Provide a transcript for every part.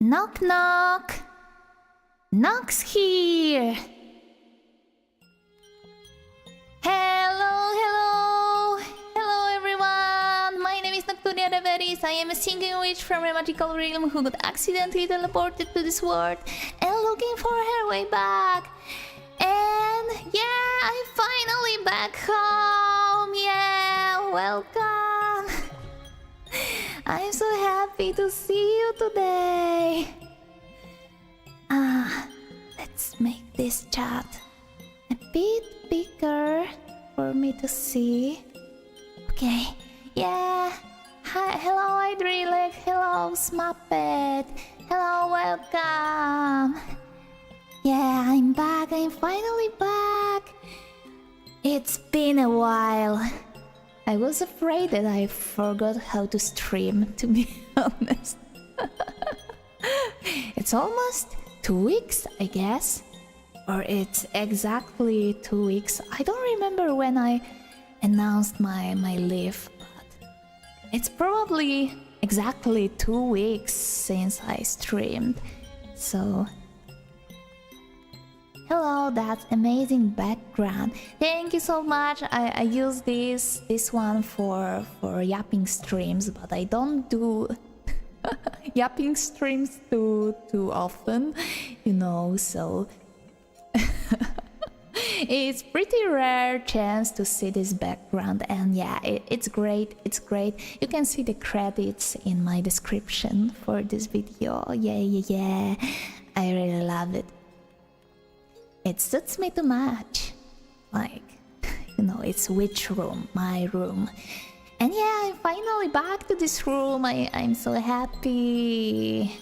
Knock knock! Knock's here! Hello everyone! My name is Nocturnia Reveris. I am a singing witch from a magical realm who got accidentally teleported to this world and looking for her way back. And yeah, I'm finally back home! Yeah, welcome! I'm so happy to see you today. Let's make this chat a bit bigger for me to see. Okay, yeah. Hi, hello Idrilek, hello Smuppet, hello, welcome. Yeah, I'm back, I'm finally back. It's been a while. I was afraid that I forgot how to stream, to be honest. It's almost 2 weeks, I guess. Or it's exactly 2 weeks. I don't remember when I announced my leave, but it's probably exactly 2 weeks since I streamed. So hello, that's amazing background. Thank you so much. I use this one for yapping streams, but I don't do yapping streams too often, you know, so it's pretty rare chance to see this background, and yeah, it's great. You can see the credits in my description for this video. Yeah. I really love it. It suits me too much. Like, you know, it's which room? My room. And yeah, I'm finally back to this room. I'm so happy.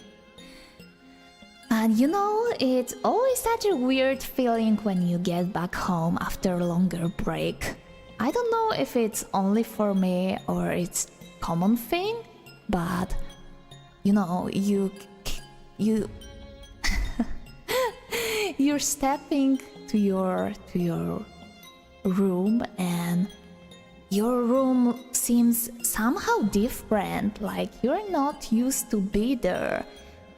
And you know, it's always such a weird feeling when you get back home after a longer break. I don't know if it's only for me or it's common thing, but you know, you're stepping to your room, and your room seems somehow different, like you're not used to be there.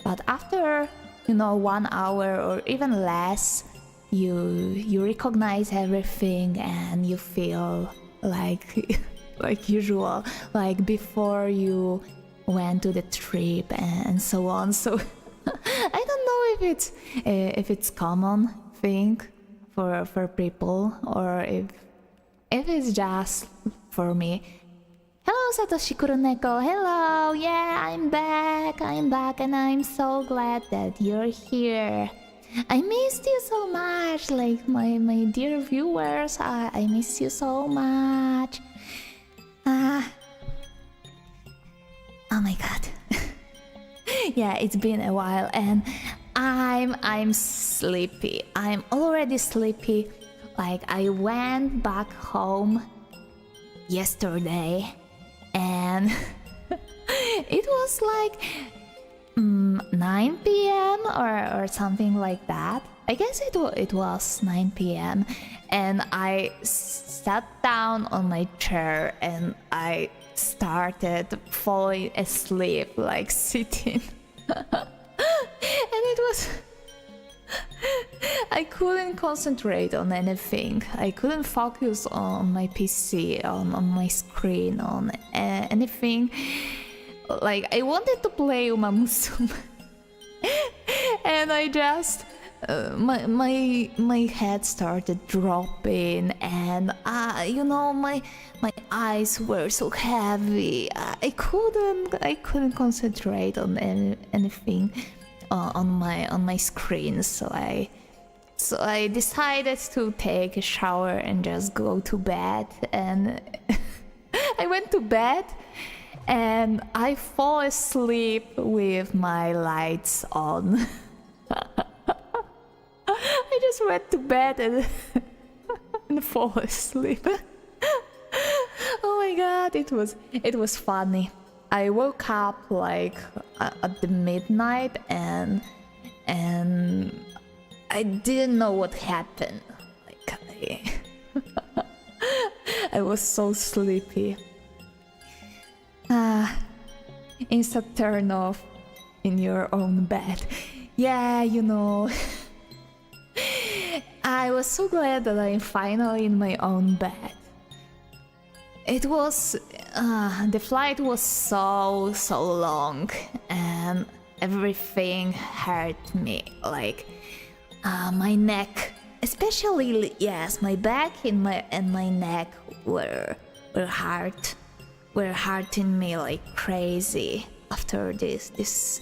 But after, you know, 1 hour or even less, you recognize everything and you feel like like usual, like before you went to the trip and so on. So I don't know if it's common thing for people or if it's just for me. Hello, Satoshi Kuroneko. Hello. Yeah, I'm back, and I'm so glad that you're here. I missed you so much, like my dear viewers. I miss you so much. Oh my god. Yeah, it's been a while, and I'm sleepy. I'm already sleepy. Like, I went back home yesterday, and it was like 9 p.m. or something like that. I guess it was 9 p.m. and I sat down on my chair and I started falling asleep, like sitting. And it was... I couldn't concentrate on anything. I couldn't focus on my PC, on my screen, on anything. Like, I wanted to play Uma Musume. And I just... my head started dropping, and you know, my eyes were so heavy. I couldn't concentrate on anything on my screen. So I decided to take a shower and just go to bed, and I went to bed and I fall asleep with my lights on. I just went to bed and fall asleep. Oh my god, it was funny. I woke up like at the midnight, and I didn't know what happened. Like I was so sleepy. Instant turn off in your own bed. Yeah, you know. I was so glad that I'm finally in my own bed. It was... the flight was so long, and everything hurt me. Like, my neck, especially, yes, my back and my neck were hurting me like crazy after this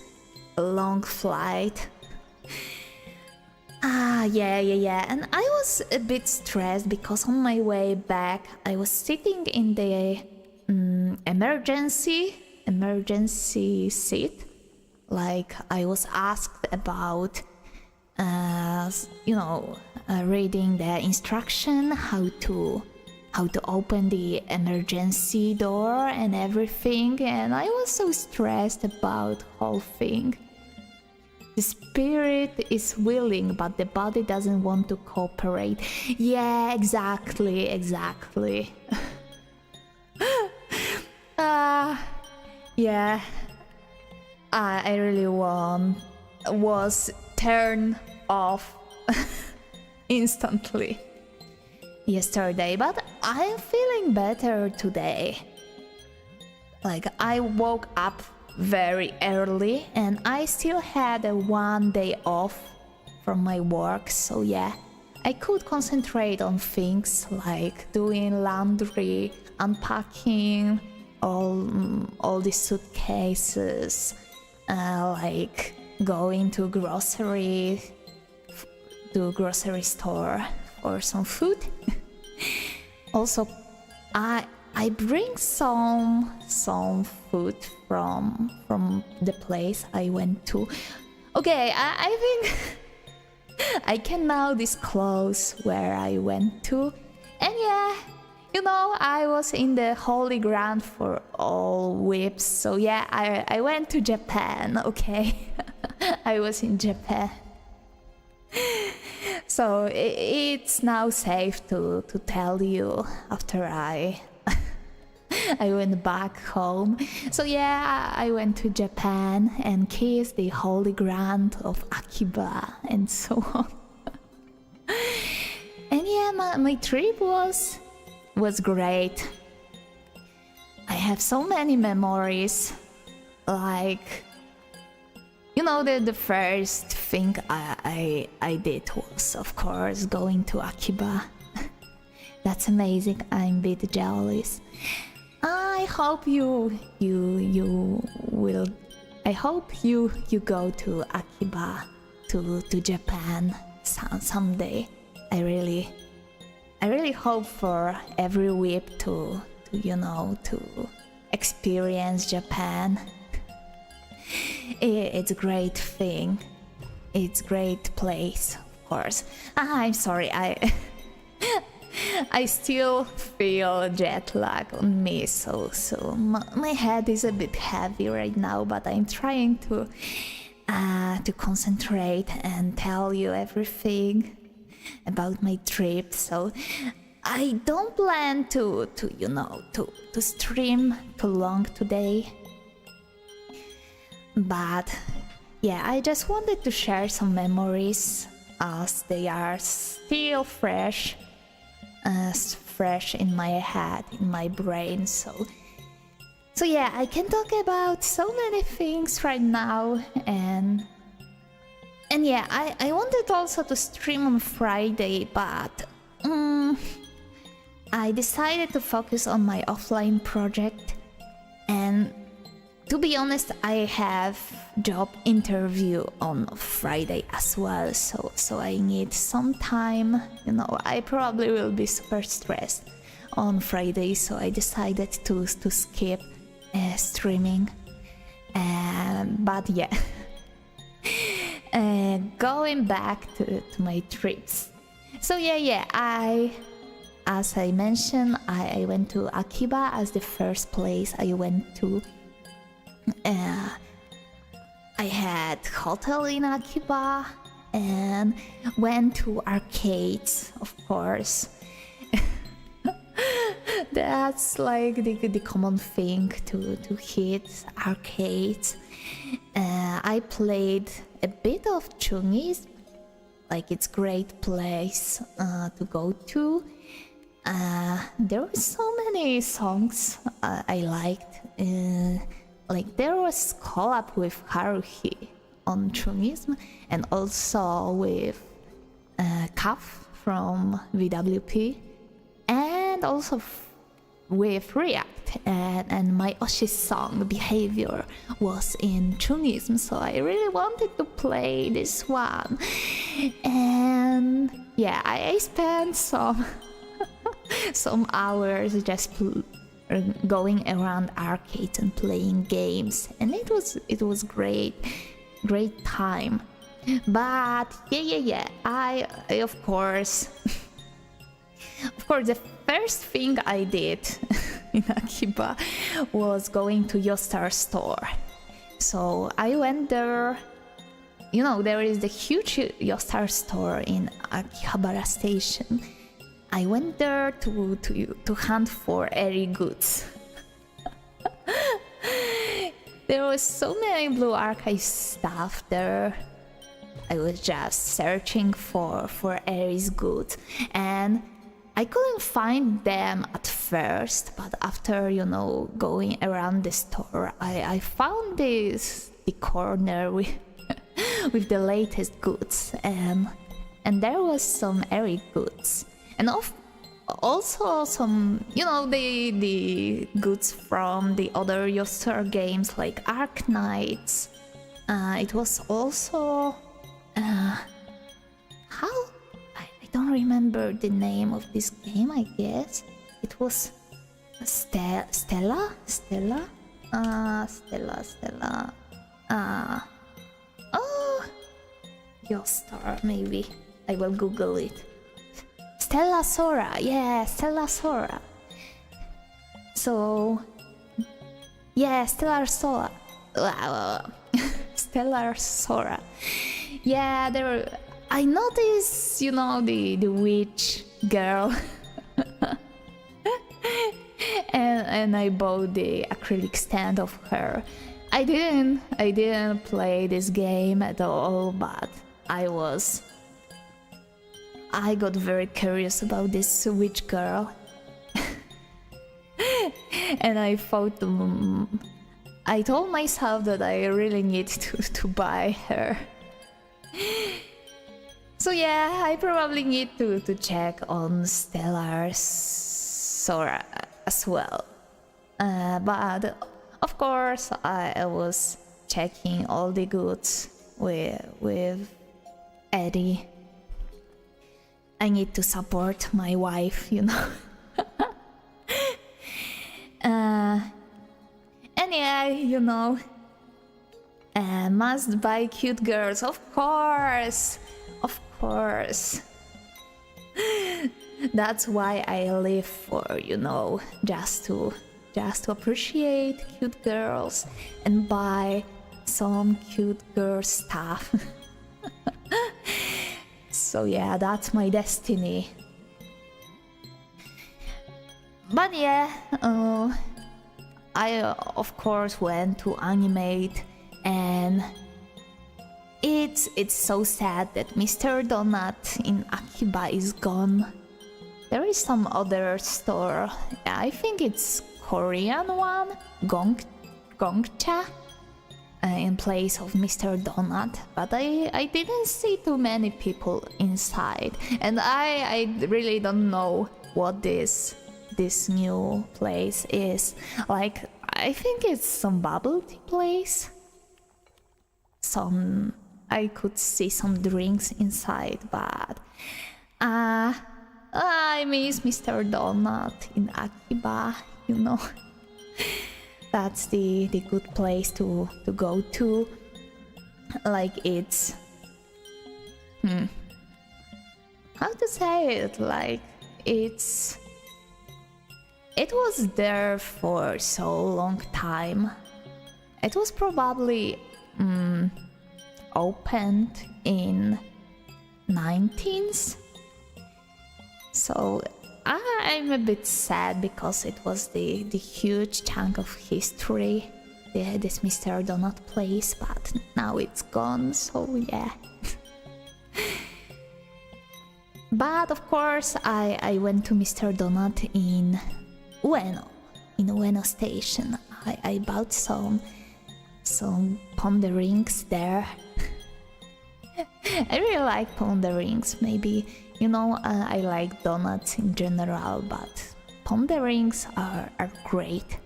long flight. Yeah. And I was a bit stressed because on my way back I was sitting in the emergency seat. Like, I was asked about reading the instruction how to open the emergency door and everything, and I was so stressed about whole thing. The spirit is willing, but the body doesn't want to cooperate. Yeah, exactly. Yeah, I really was turned off instantly yesterday, but I'm feeling better today. Like, I woke up very early and I still had a 1 day off from my work, so yeah, I could concentrate on things like doing laundry, unpacking all the suitcases, like going to grocery store for some food. Also, I bring some food from the place I went to. Okay, I think I can now disclose where I went to. And yeah, I was in the Holy Ground for all whips. So yeah, I went to Japan, okay? I was in Japan. So it's now safe to tell you after I went back home. So yeah, I went to Japan and kissed the Holy Ground of Akiba and so on. And yeah, my trip was great. I have so many memories. Like, the first thing I did was, of course, going to Akiba. That's amazing. I'm a bit jealous. I hope you will. I hope you go to Akiba to Japan someday. I really hope for every whip to experience Japan. It's a great thing. It's a great place, of course. I'm sorry, I still feel jet lag on me, so my head is a bit heavy right now, but I'm trying to concentrate and tell you everything about my trip. So I don't plan to stream too long today, but yeah, I just wanted to share some memories as they are still fresh in my head, in my brain. So yeah, I can talk about so many things right now, and yeah, I wanted also to stream on Friday, but I decided to focus on my offline project, and to be honest, I have job interview on Friday as well, so I need some time. I probably will be super stressed on Friday, so I decided to skip streaming. But yeah, going back to my trips. So yeah, as I mentioned, I went to Akiba as the first place I went to. I had hotel in Akiba and went to arcades, of course. That's like the common thing to hit arcades. I played a bit of Chungis, like it's great place to go to. There were so many songs I liked. Like there was collab with Haruhi on Chungism, and also with Kaf from VWP, and also with React, and my Oshi song Behavior was in Chungism, so I really wanted to play this one. And yeah, I spent some hours just going around arcades and playing games, and it was great time. But yeah, I of course the first thing I did in Akiba was going to Yostar store. So I went there. You know, there is the huge Yostar store in Akihabara station. I went there to hunt for airy goods. There was so many Blue Archive stuff there. I was just searching for Aries goods, and I couldn't find them at first, but after, you know, going around the store, I found the corner with with the latest goods, and there was some Airy goods, and also some, you know, the goods from the other Yostar games like Ark Knights. It was also I don't remember the name of this game. I guess it was Stella. Oh, Yostar, maybe. I will Google it. Stella Sora, yeah, Stella Sora. So, yeah, Stellar Sora. Stellar Sora. Yeah, there were, I noticed, you know, the witch girl. and I bought the acrylic stand of her. I didn't play this game at all, but I got very curious about this witch girl. And I thought, I told myself that I really need to buy her. So yeah, I probably need to check on Stellar Sora as well. But of course, I was checking all the goods with Eddie. I need to support my wife, you know. And yeah, you know, must buy cute girls, of course. That's why I live for, you know, just to appreciate cute girls and buy some cute girl stuff. So yeah, that's my destiny. But yeah, I of course went to animate, and it's so sad that Mr. Donut in Akiba is gone. There is some other store, I think it's Korean one, Gongcha, in place of Mr. Donut, but I didn't see too many people inside, and I really don't know what this new place is. Like, I think it's some bubble tea place. I could see some drinks inside, but I miss Mr. Donut in Akiba, you know. That's the good place to go to. Like, it's how to say it, like, it was there for so long time. It was probably opened in 19th. So I'm a bit sad because it was the huge chunk of history, this Mr. Donut place, but now it's gone, so yeah. But of course I went to Mr. Donut in Ueno station. I bought some ponderings there. I really like ponderings. Maybe, you know, I like donuts in general, but ponderings are great.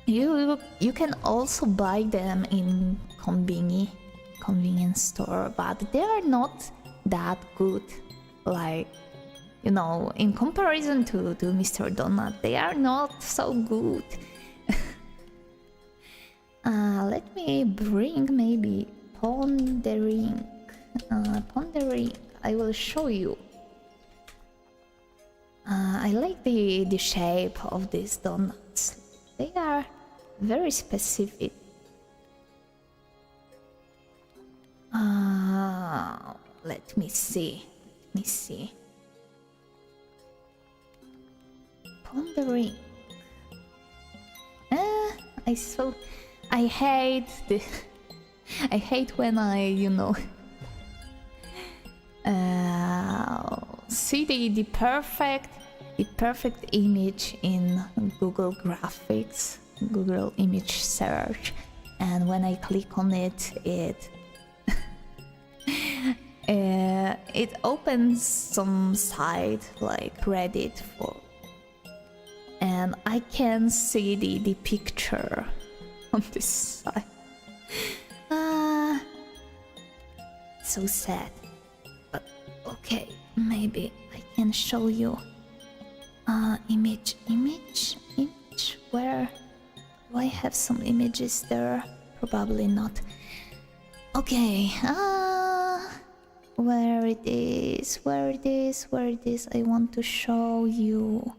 You can also buy them in convenience store, but they are not that good. Like, you know, in comparison to Mr. Donut, they are not so good. Let me bring maybe pondering. Pondering. I will show you. I like the shape of these donuts. They are very specific. Let me see. Let me see. Pondering. I hate the. I hate when I, you know, see the perfect image in Google Graphics, Google image search, and when I click on it, it opens some site like Reddit and I can see the picture on this site. So sad. But okay, maybe I can show you. Image. Where do I have some images there? Probably not. Okay. Where it is? I want to show you.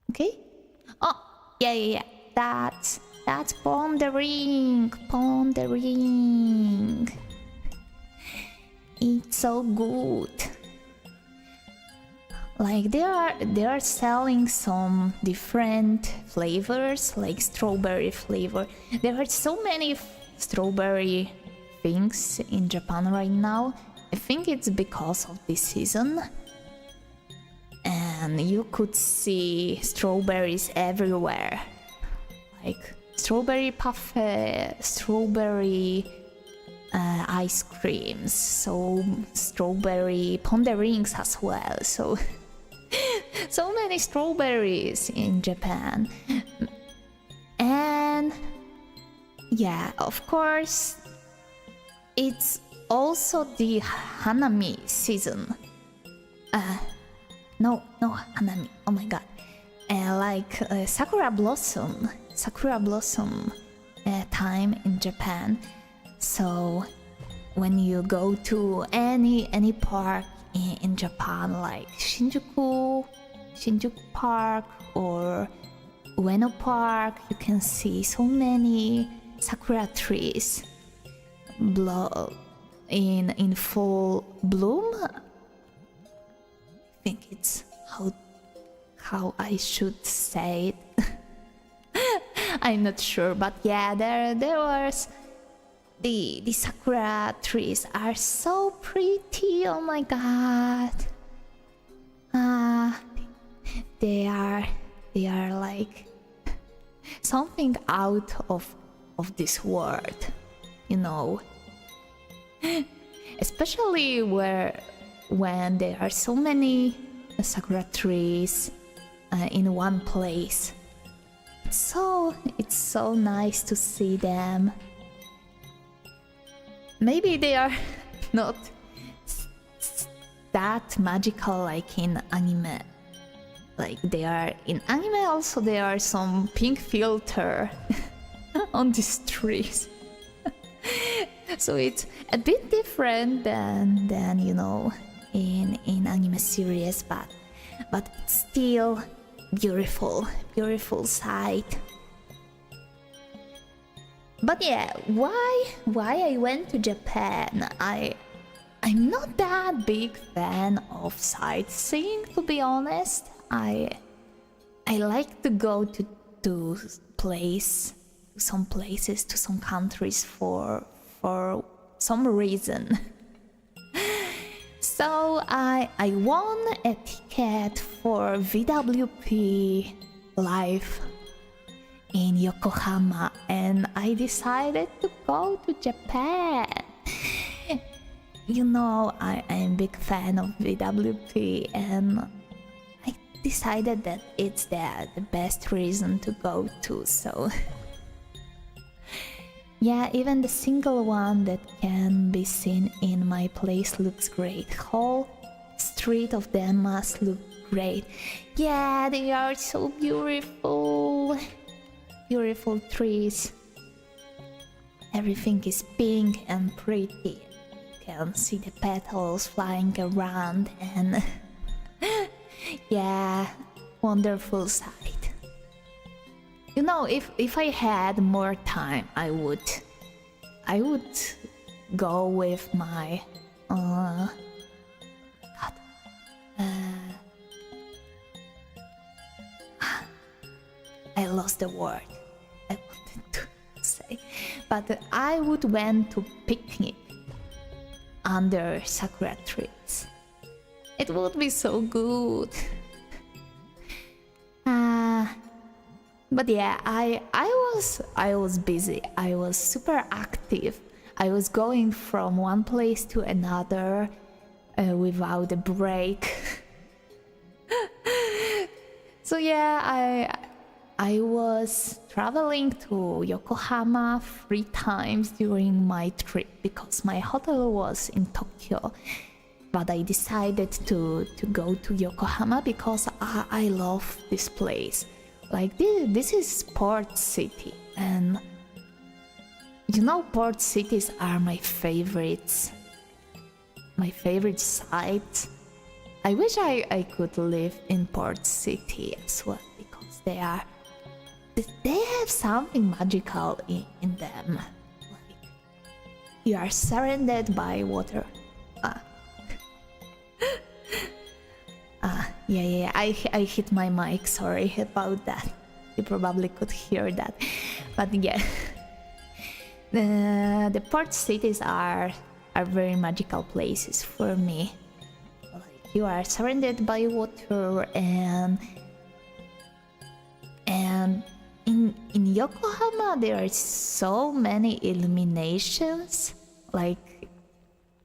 Okay. Oh, yeah. That's pondering. It's so good. Like they are selling some different flavors, like strawberry flavor. There are so many strawberry things in Japan right now. I think it's because of this season. And you could see strawberries everywhere. Like strawberry parfait, strawberry ice creams, so strawberry ponderings as well. So so many strawberries in Japan. And yeah, of course, it's also the Hanami season. No, Hanami. Oh my god. Like Sakura blossom time in Japan. So when you go to any park in Japan, like Shinjuku Park or Ueno Park, you can see so many sakura trees in full bloom. I think it's how I should say it. I'm not sure, but yeah, there was the sakura trees are so pretty. Oh my god. They are like something out of this world, you know. Especially when there are so many sakura trees in one place. It's so nice to see them. Maybe they are not that magical like in anime. Like they are in anime also, there are some pink filter on these trees. So it's a bit different than you know in anime series, but it's still beautiful sight. But yeah, why I went to Japan? I'm not that big fan of sightseeing, to be honest. I like to go to some places, to some countries for some reason. So I won a ticket for VWP live in Yokohama, and I decided to go to Japan. You know, I'm a big fan of VWP, and I decided that it's the best reason to go to, so yeah, even the single one that can be seen in my place looks great. Whole street of them must look great. Yeah, they are so beautiful. Beautiful trees. Everything is pink and pretty. You can see the petals flying around and yeah, wonderful sight. You know, if I had more time, I would go with my God, I lost the word I wanted to say, but I would went to picnic under sakura trees. It would be so good. But yeah, I was busy. I was super active. I was going from one place to another without a break. So yeah, I was traveling to Yokohama 3 times during my trip because my hotel was in Tokyo. But I decided to go to Yokohama because I love this place. Like this is port city, and you know, port cities are my favorites. My favorite sites. I wish I could live in port city as well because they have something magical in them. Like you are surrounded by water. Yeah, I hit my mic, sorry about that. You probably could hear that. But yeah, the port cities are very magical places for me. Like you are surrounded by water, and in Yokohama there are so many illuminations. Like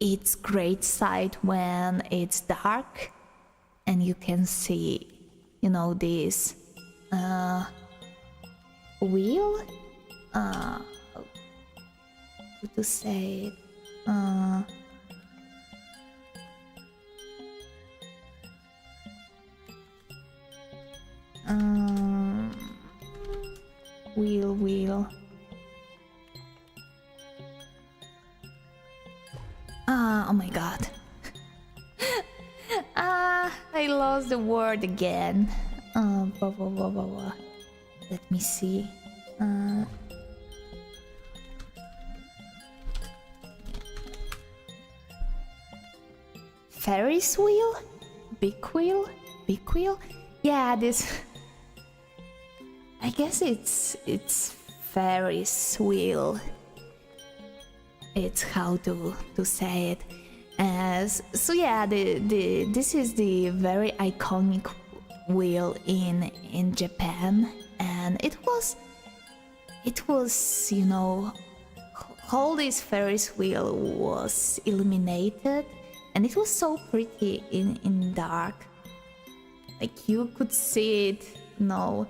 it's great sight when it's dark. And you can see, you know, this wheel. How to say it? Wheel. Oh my god. I lost the word again. Let me see. Ferris wheel? Big wheel? Yeah, this. I guess it's Ferris wheel. It's how to say it. So yeah, this is the very iconic wheel in Japan, and it was you know, all this Ferris wheel was illuminated, and it was so pretty in dark. Like you could see it, you know.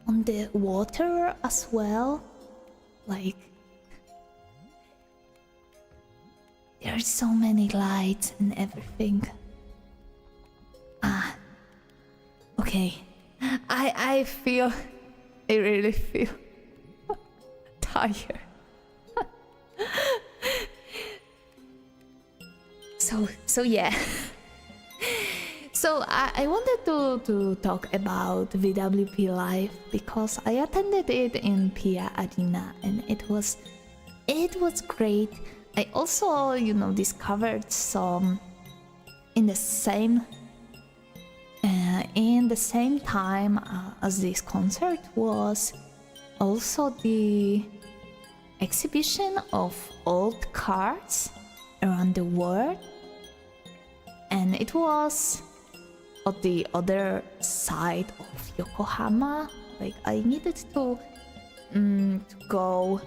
On the water as well. Like there are so many lights and everything. Okay. I really feel tired. So yeah. So I wanted to talk about VWP Live because I attended it in Pia Arena, and it was great. I also, you know, discovered some in the same time as this concert was also the exhibition of old cars around the world, and it was on the other side of Yokohama. Like I needed to go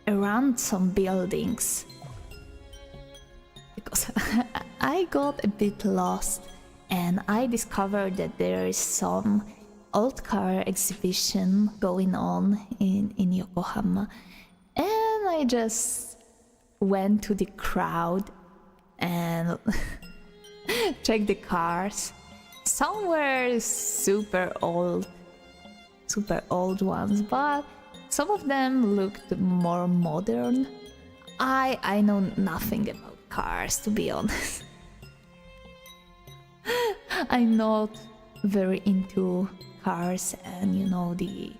around some buildings because I got a bit lost, and I discovered that there is some old car exhibition going on in Yokohama, and I just went to the crowd and check the cars. Some were super old ones, but some of them looked more modern. I know nothing about cars, to be honest. I'm not very into cars and, you know, the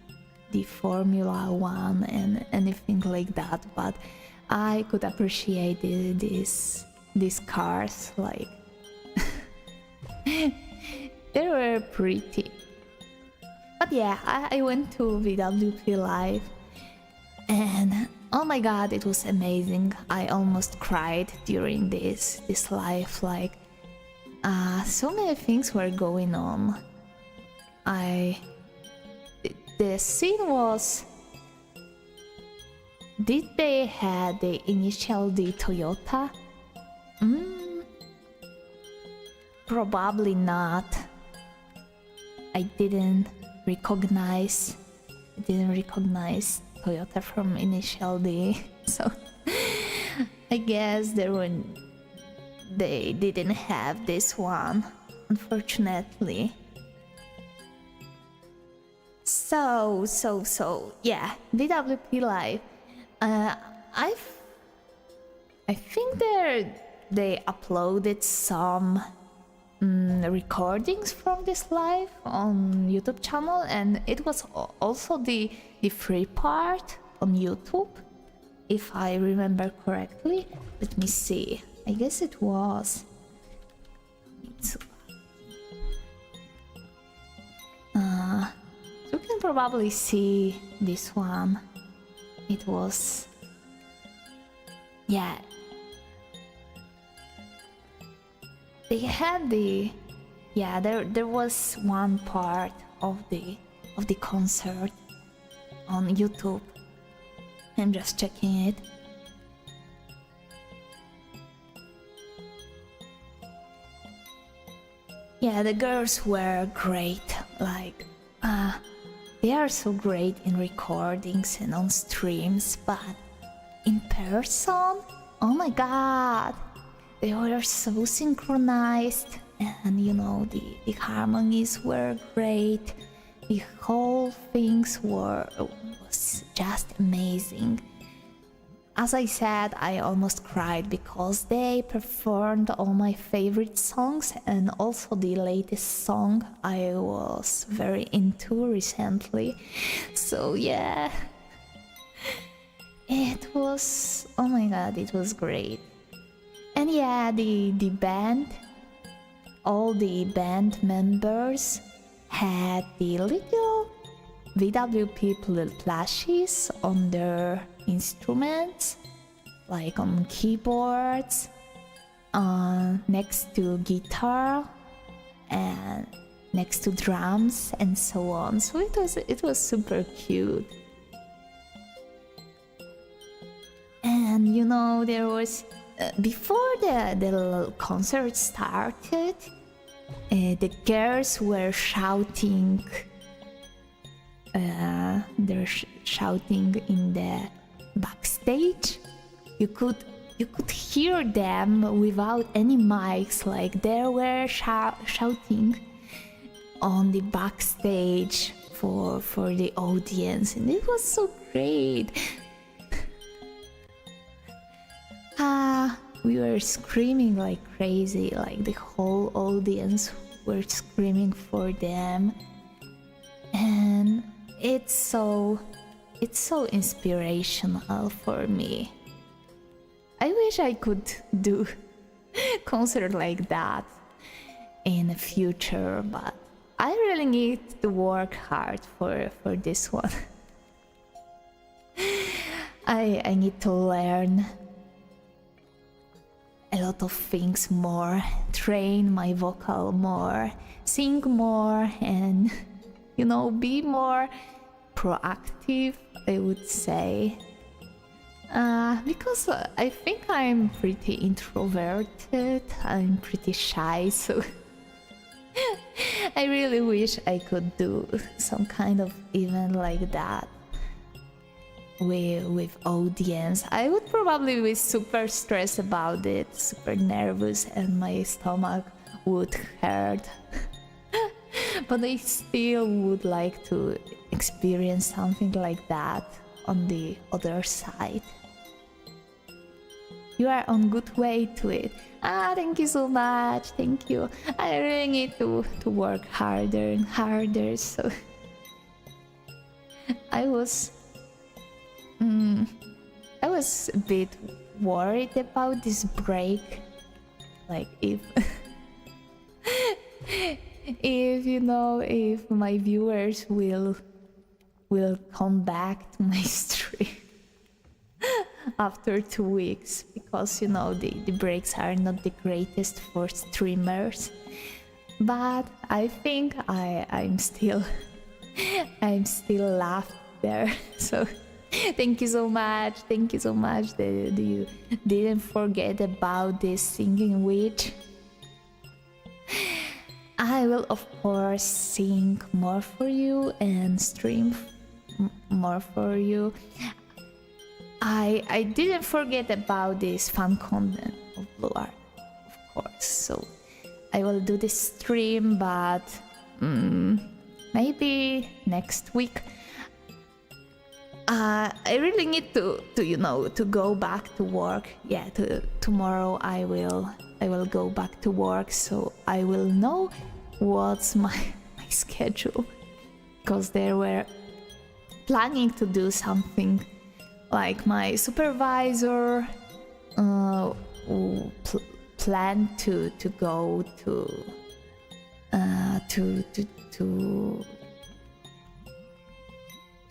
Formula One and anything like that, but I could appreciate these cars, like they were pretty. But yeah, I went to VWP Live and oh my god, it was amazing. I almost cried during this live, like so many things were going on. The scene was, did they had the initial D Toyota? Probably not. I didn't recognize Toyota from initial D, so I guess they didn't have this one, unfortunately. So yeah, VWP Live. I think they uploaded some recordings from this live on YouTube channel, and it was also the free part on YouTube, if I remember correctly. Let me see. I guess it was. You can probably see this one. It was, yeah. They had the, yeah, there was one part of the concert on YouTube. I'm just checking it. Yeah, the girls were great. Like, they are so great in recordings and on streams, but in person, oh my god, they were so synchronized, and you know, the harmonies were great. The whole things was just amazing. As I said, I almost cried because they performed all my favorite songs, and also the latest song I was very into recently. So yeah, it was, oh my god, it was great. And yeah, the band, all the band members had the little VWP plushies on their instruments, like on keyboards, next to guitar and next to drums and so on. So it was super cute. And you know, there was before the concert started, the girls were shouting. They're shouting in the backstage. You could hear them without any mics, like they were shouting on the backstage for the audience, and it was so great. We were screaming like crazy, like the whole audience were screaming for them, and it's so inspirational for me. I wish I could do concert like that in the future, but I really need to work hard for this one. I need to learn a lot of things more, train my vocal more, sing more, and you know, be more proactive, I would say. Because I think I'm pretty introverted, I'm pretty shy, so I really wish I could do some kind of event like that. with audience, I would probably be super stressed about it, super nervous, and my stomach would hurt. But I still would like to experience something like that on the other side. You are on good way to it. Thank you so much. Thank you. I really need to work harder and harder. So I was a bit worried about this break. Like if if my viewers will come back to my stream after 2 weeks, because the breaks are not the greatest for streamers. But I think I'm still left there. So thank you so much that you didn't forget about this singing witch. I will of course sing more for you and stream more for you. I didn't forget about this fan content of Blue Art, of course, so I will do this stream, but maybe next week. I really need to go back to work. Yeah, tomorrow I will go back to work, so I will know what's my schedule, because they were planning to do something. Like my supervisor planned to go to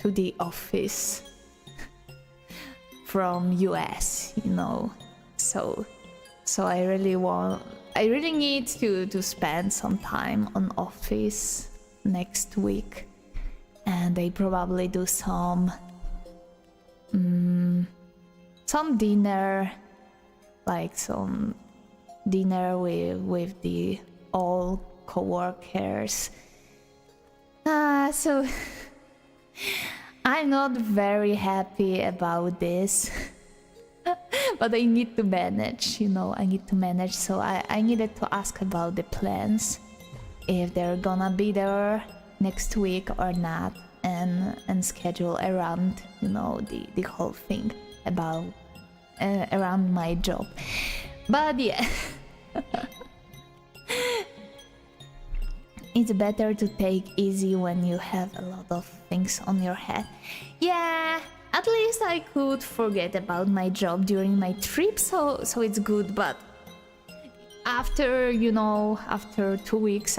the office from US, so I really need to spend some time on office next week, and they probably do some dinner, like some dinner with the all co-workers. So I'm not very happy about this. But I need to manage, I need to manage, so I needed to ask about the plans, if they're gonna be there next week or not, and schedule around, the whole thing about around my job. But yeah, it's better to take easy when you have a lot of things on your head. Yeah, at least I could forget about my job during my trip, so it's good. But after 2 weeks,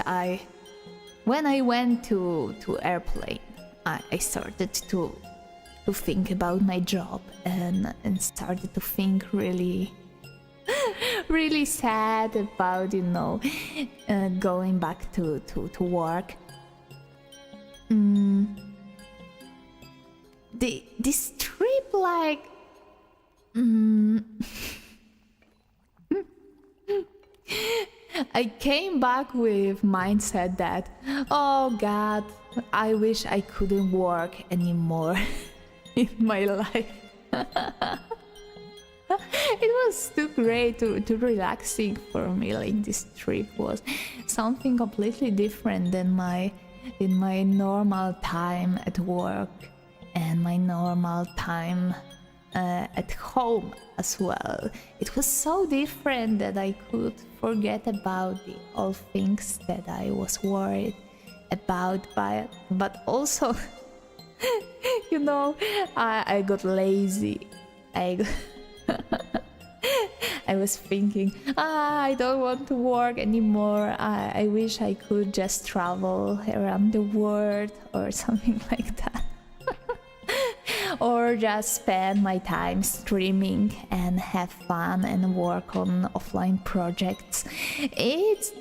when I went to airplane, I started to think about my job and started to think really really sad about going back to work. This trip, like I came back with mindset that, oh God, I wish I couldn't work anymore in my life. It was too great, too relaxing for me. Like, this trip was something completely different than my normal time at work and my normal time at home as well. It was so different that I could forget about all things that I was worried about, but also I got lazy. I was thinking, I don't want to work anymore. I wish I could just travel around the world or something like that. Or just spend my time streaming and have fun and work on offline projects. It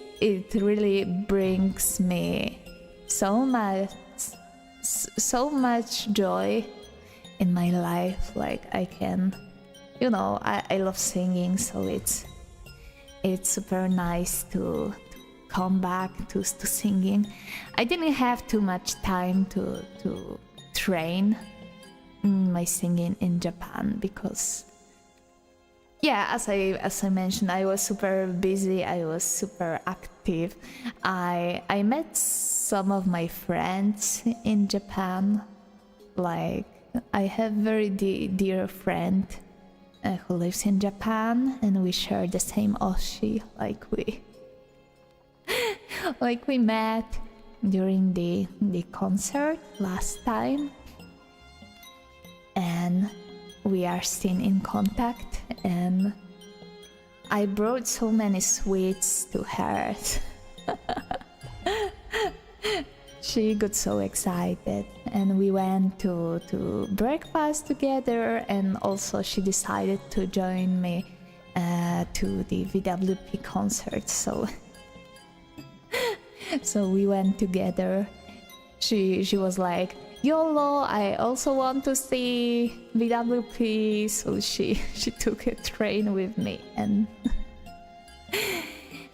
really brings me so much joy in my life. Like, I can, I love singing, so it's super nice to come back to singing. I didn't have too much time to train my singing in Japan, because yeah, as I mentioned, I was super busy, I was super active. I met some of my friends in Japan. Like, I have very dear friend who lives in Japan, and we share the same oshi. Like we met during the concert last time, and we are still in contact, and I brought so many sweets to her. She got so excited, and we went to breakfast together, and also she decided to join me to the VWP concert, so we went together. She was like, YOLO, I also want to see VWP, so she took a train with me, and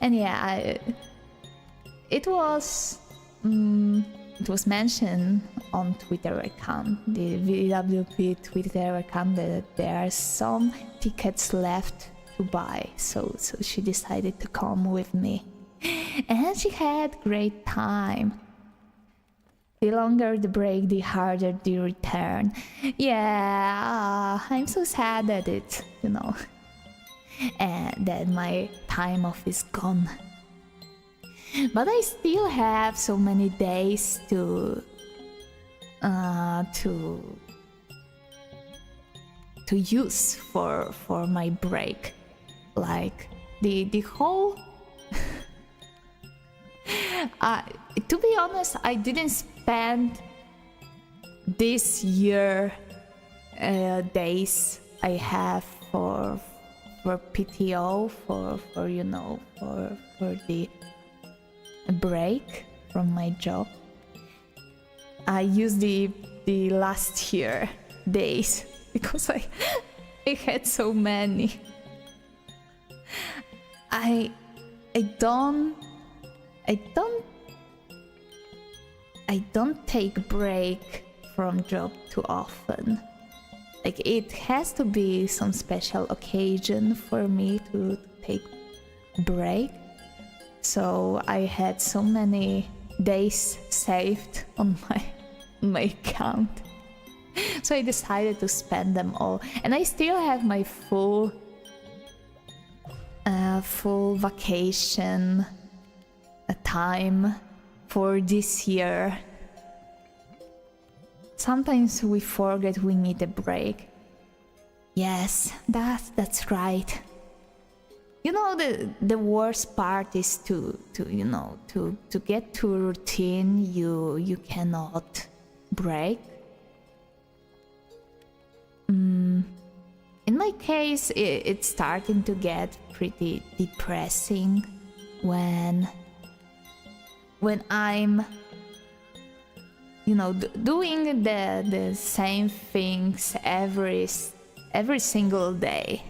yeah, it was mentioned on Twitter account, the VWP Twitter account, that there are some tickets left to buy, so she decided to come with me, and she had great time. The longer the break, the harder the return. Yeah, I'm so sad that it, and that my time off is gone. But I still have so many days to use for my break. Like the whole to be honest, I didn't spend this year days I have for PTO, for the break from my job. I used the last year days because I had so many. I don't take break from job too often. Like, it has to be some special occasion for me to take break. So I had so many days saved on my account. So I decided to spend them all, and I still have my full vacation time for this year. Sometimes we forget we need a break. Yes, that's right. The worst part is to get to a routine you cannot break. In my case, it's starting to get pretty depressing when I'm doing the same things every single day.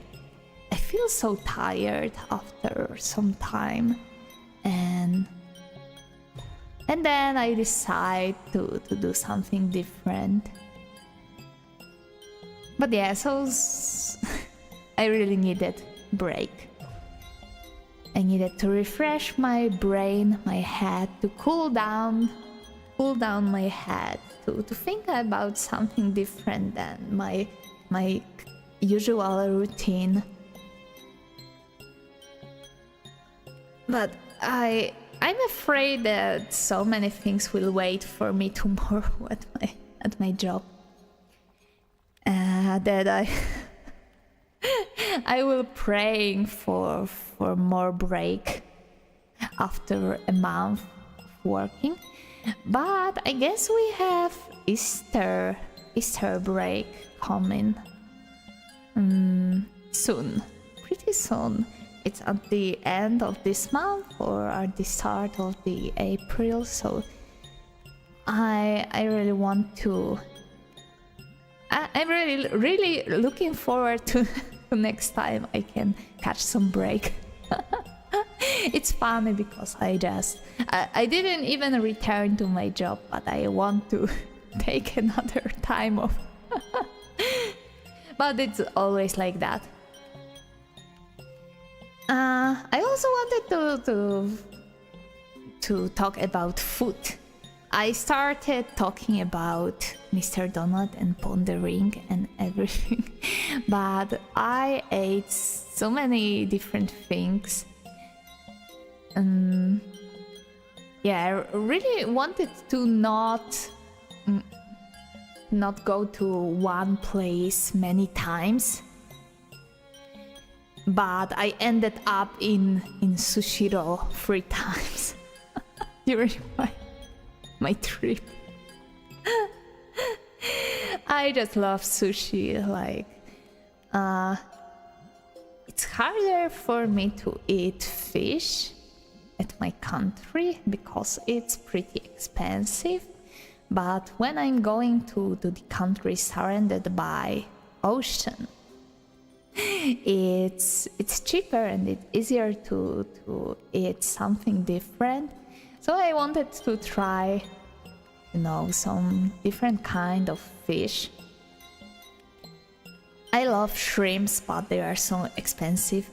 I feel so tired after some time, and then I decide to do something different. But yeah, so I really needed break. I needed to refresh my brain, my head, to cool down my head, to think about something different than my usual routine. But I'm afraid that so many things will wait for me tomorrow at my job. That I will praying for more break after a month of working. But I guess we have Easter break coming soon, pretty soon. It's at the end of this month or at the start of the April, so I really want to. I'm really looking forward to next time I can catch some break. It's funny because I didn't even return to my job, but I want to take another time off. But it's always like that. I also wanted to talk about food. I started talking about Mr. Donut and pondering and everything, but I ate so many different things. Yeah, I really wanted to not go to one place many times, but I ended up in Sushiro 3 times during my trip. I just love sushi. Like, it's harder for me to eat fish at my country because it's pretty expensive. But when I'm going to the country surrounded by ocean, it's cheaper and it's easier to eat something different. So I wanted to try, you know, some different kind of fish. I love shrimps, but they are so expensive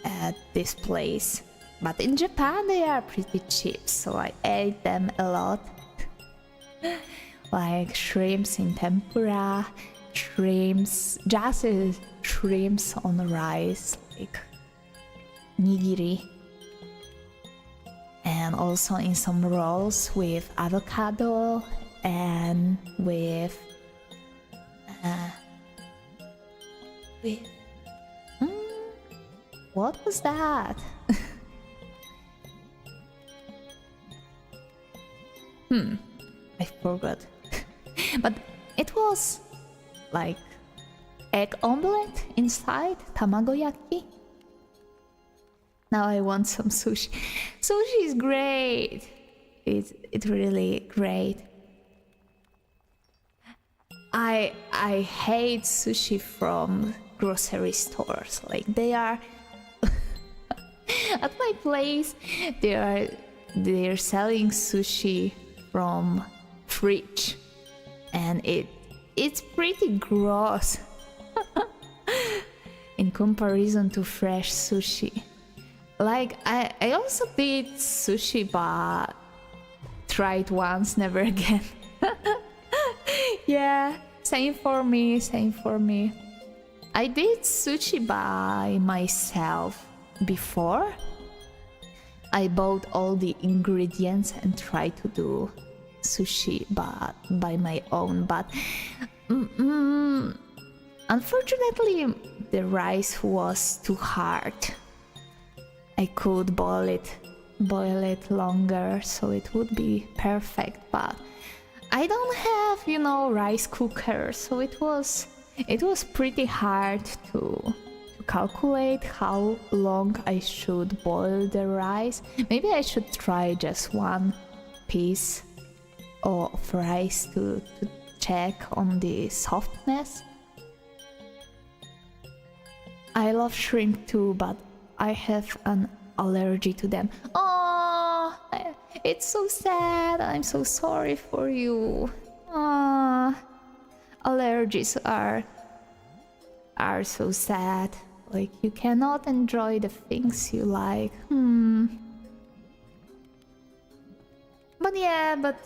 at this place. But in Japan they are pretty cheap, so I ate them a lot. Like shrimps in tempura, shrimps, just shrimps on rice, like nigiri. And also in some rolls with avocado and with what was that? I forgot. But it was like egg omelette inside, tamagoyaki. Now I want some sushi. Sushi is great. It's really great. I hate sushi from grocery stores. Like they are at my place. They're selling sushi from fridge, and it's pretty gross in comparison to fresh sushi. Like I also did sushi, but tried once, never again. Yeah, same for me. I did sushi by myself before. I bought all the ingredients and tried to do sushi but by my own, but unfortunately the rice was too hard. I could boil it longer so it would be perfect, but I don't have, you know, rice cooker, so it was pretty hard to calculate how long I should boil the rice. Maybe I should try just one piece of rice to check on the softness. I love shrimp too, but I have an allergy to them. Oh, it's so sad. I'm so sorry for you. Allergies are so sad. Like you cannot enjoy the things you like. But yeah, but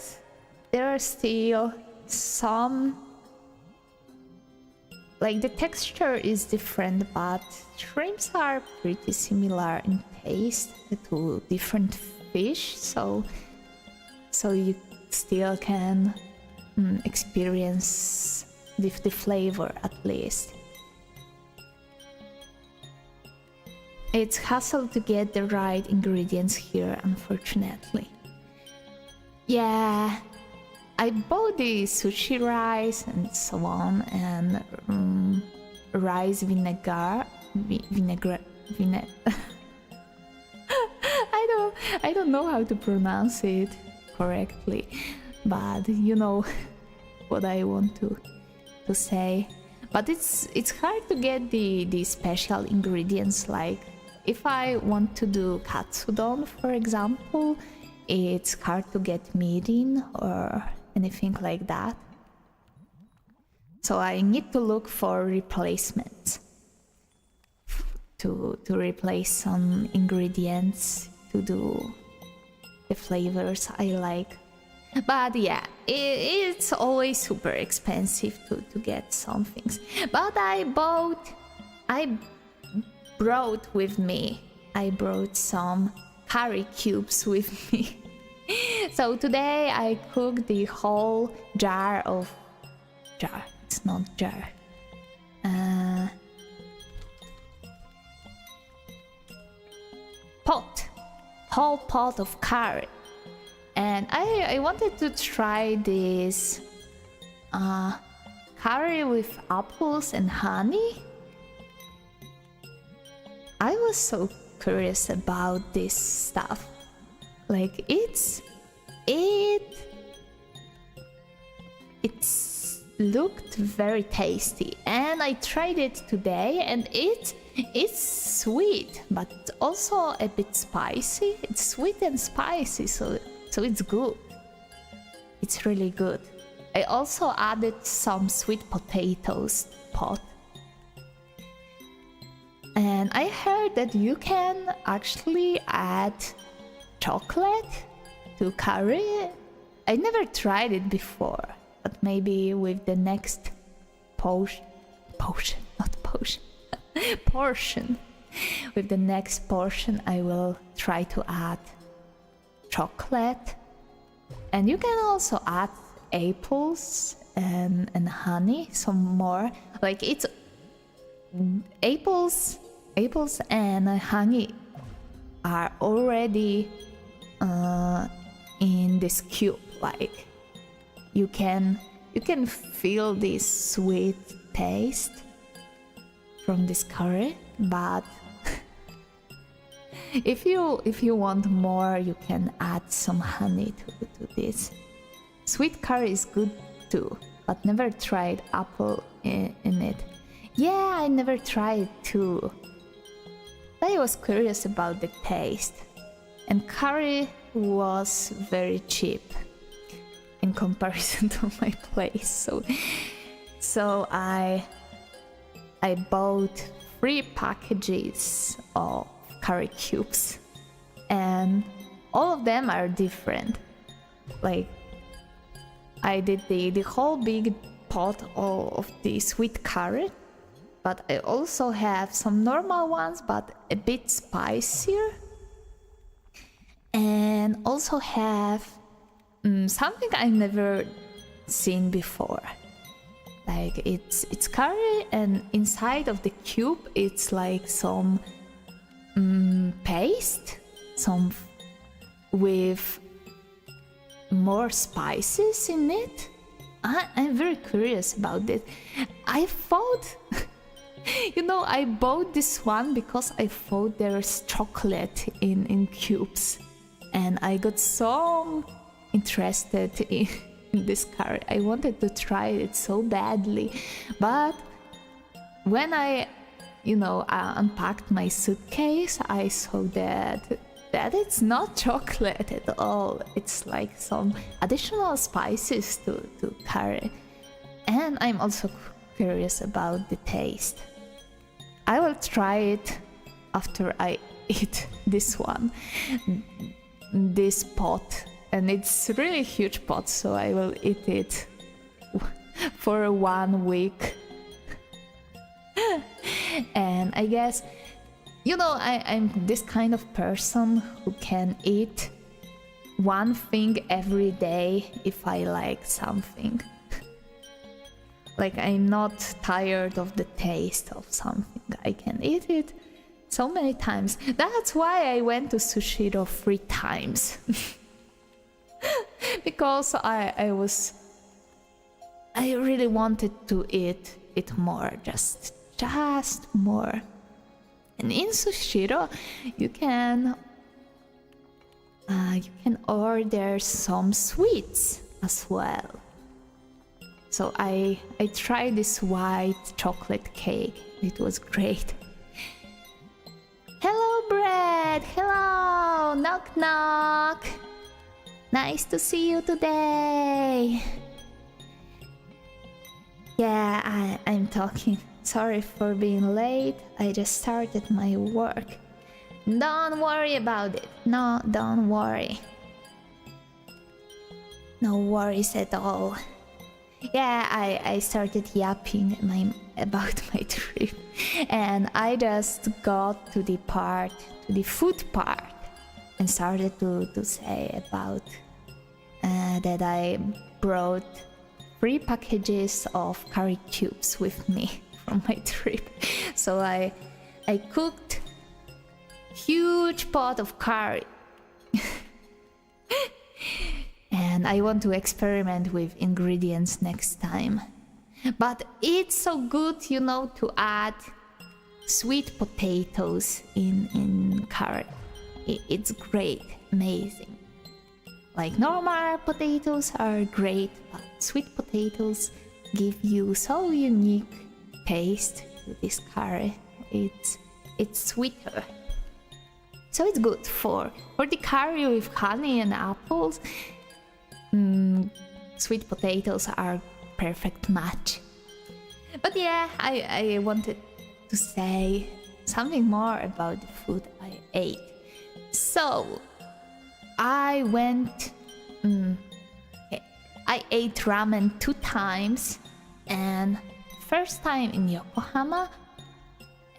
there are still some, like the texture is different, but shrimps are pretty similar in taste to different fish, so you still can experience the flavor at least. It's hassle to get the right ingredients here, unfortunately. Yeah, I bought the sushi rice and so on, and rice vinegar. I don't know how to pronounce it correctly, but you know what I want to say. But it's hard to get the special ingredients. Like if I want to do katsudon, for example, it's hard to get mirin or anything like that. So I need to look for replacements to replace some ingredients to do the flavors I like. But yeah, it's always super expensive to get some things. But I brought with me, I brought some curry cubes with me. So today I cooked the whole it's not jar. Whole pot of curry. And I wanted to try this curry with apples and honey. I was so curious about this stuff. Like it's looked very tasty, and I tried it today, and it's sweet, but it's also a bit spicy. It's sweet and spicy, so it's good. It's really good. I also added some sweet potatoes pot. And I heard that you can actually add chocolate to curry. I never tried it before, but maybe with the next portion. With the next portion, I will try to add chocolate. And you can also add apples and honey, some more. Like it's apples and honey are already in this cube. Like you can feel this sweet taste from this curry, but if you want more, you can add some honey to this. Sweet curry is good too, but never tried apple in it. Yeah, I never tried too. I was curious about the taste, and curry was very cheap in comparison to my place. So I bought 3 packages of curry cubes, and all of them are different. Like I did the whole big pot of the sweet curry, but I also have some normal ones, but a bit spicier. And also have something I never seen before. Like it's curry, and inside of the cube it's like some paste, some with more spices in it. I'm very curious about it. I thought I bought this one because I thought there's chocolate in cubes, and I got so interested in this curry. I wanted to try it so badly, but when I unpacked my suitcase, I saw that it's not chocolate at all. It's like some additional spices to curry, and I'm also curious about the taste. I will try it after I eat this one, this pot, and it's really huge pot, so I will eat it for 1 week. And I guess, I'm this kind of person who can eat one thing every day if I like something. Like I'm not tired of the taste of something. I can eat it so many times. That's why I went to Sushiro 3 times. Because I really wanted to eat it more, just more. And in Sushiro you can order some sweets as well. So I tried this white chocolate cake. It was great. Hello, Brad. Hello. Knock, knock. Nice to see you today. Yeah, I'm talking. Sorry for being late. I just started my work. Don't worry about it. No, don't worry. No worries at all. Yeah, I started yapping about my trip. And I just got to the food part. And started to say about that I brought 3 packages of curry cubes with me from my trip. So I cooked huge pot of curry. And I want to experiment with ingredients next time. But it's so good, you know, to add sweet potatoes in curry. It's great, amazing. Like normal potatoes are great, but sweet potatoes give you so unique taste to this curry. It's sweeter. So it's good for the curry with honey and apples. Sweet potatoes are perfect match. But yeah, I wanted to say something more about the food I ate. So I went I ate ramen 2 times, and first time in Yokohama,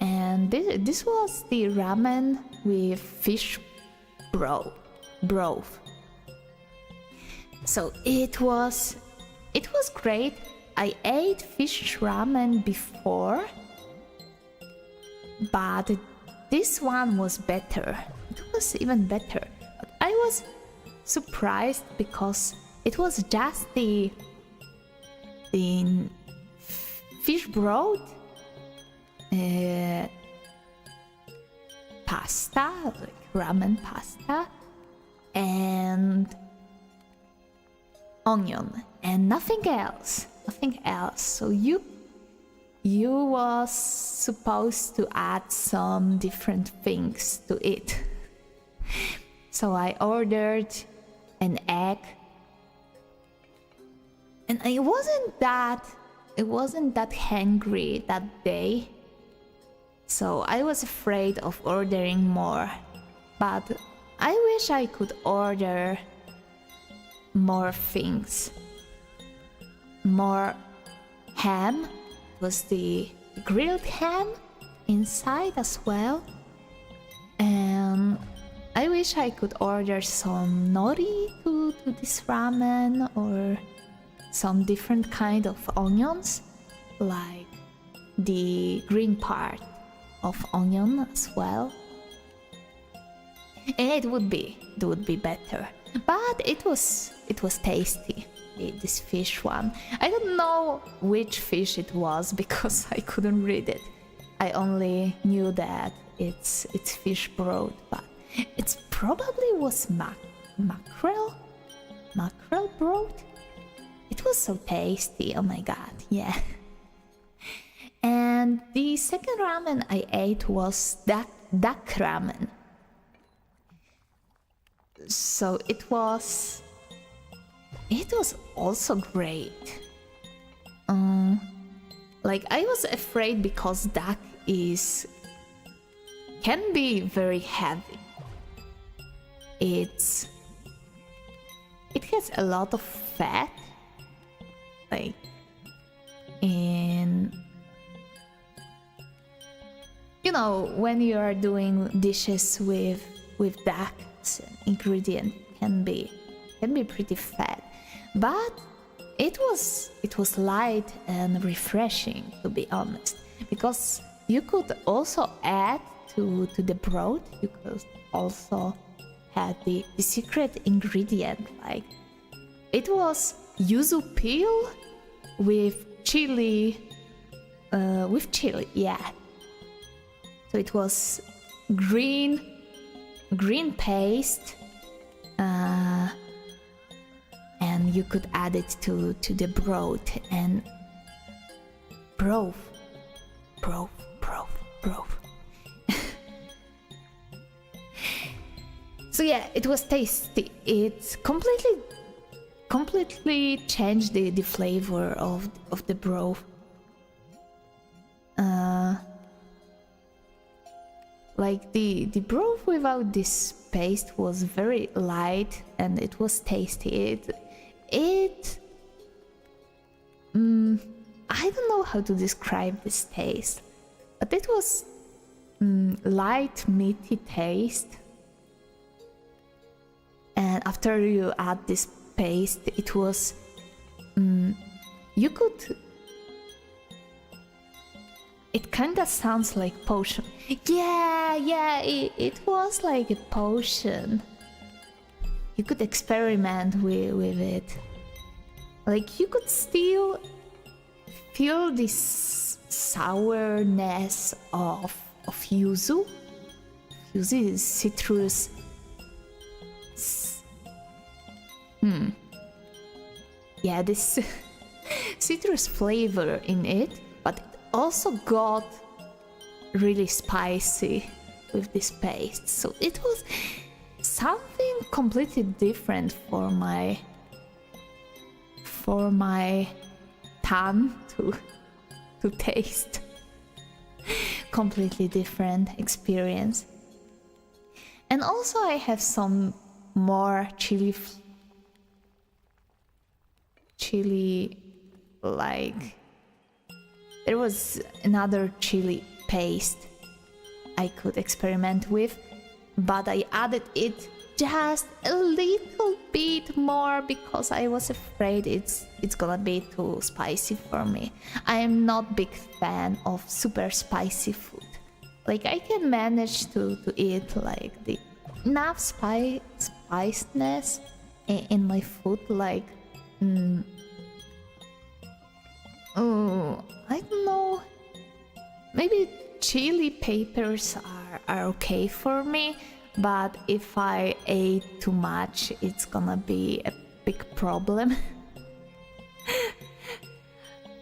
and this was the ramen with fish broth. So it was great. I ate fish ramen before, but this one was better. It was even better. But I was surprised because it was just the fish broth, pasta, like ramen pasta, and onion, and nothing else. So you was supposed to add some different things to it. So I ordered an egg, and I wasn't that hungry that day, so I was afraid of ordering more. But I wish I could order more things. More ham, was the grilled ham inside as well, and I wish I could order some nori to this ramen, or some different kind of onions, like the green part of onion as well, and it would be better. But it was tasty, this fish one. I don't know which fish it was because I couldn't read it. I only knew that it's fish broth, but it probably was mackerel broth. It was so tasty, oh my god, yeah. And the second ramen I ate was duck ramen. So it was also great. Like I was afraid because duck can be very heavy. It has a lot of fat, like in, you know, when you are doing dishes with duck, ingredient can be pretty fat, but it was light and refreshing, to be honest, because you could also add to the broth, you could also have the secret ingredient, like it was yuzu peel with chili, yeah. So it was green paste, and you could add it to the broth, and broth. So yeah, it was tasty. It's completely completely changed the flavor of the broth. Like the broth without this paste was very light and it was tasty. I don't know how to describe this taste, but it was light, meaty taste. And after you add this paste, it was it kinda sounds like potion. Yeah, it was like a potion. You could experiment with it. Like you could still feel this sourness of yuzu. Yuzu is citrus. Yeah, this citrus flavor in it, but it also got really spicy with this paste. So it was something completely different for my tongue to taste. Completely different experience. And also I have some more chili, like there was another chili paste I could experiment with, but I added it just a little bit more because I was afraid it's gonna be too spicy for me. I am not big fan of super spicy food. Like I can manage to eat like the enough spiciness in my food, like I don't know, maybe chili peppers are okay for me, but if I ate too much it's gonna be a big problem.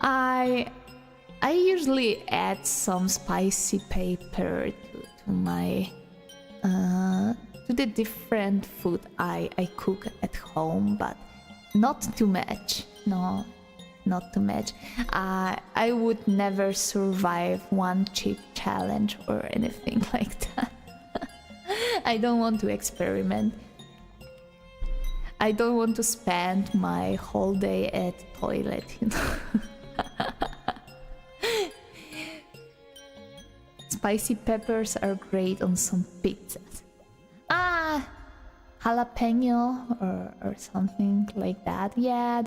I usually add some spicy pepper to my to the different food I cook at home, but not too much. No, not too much. I would never survive one chip challenge or anything like that. I don't want to experiment. I don't want to spend my whole day at the toilet, you know. Spicy peppers are great on some pizzas. Jalapeno or something like that. Yeah,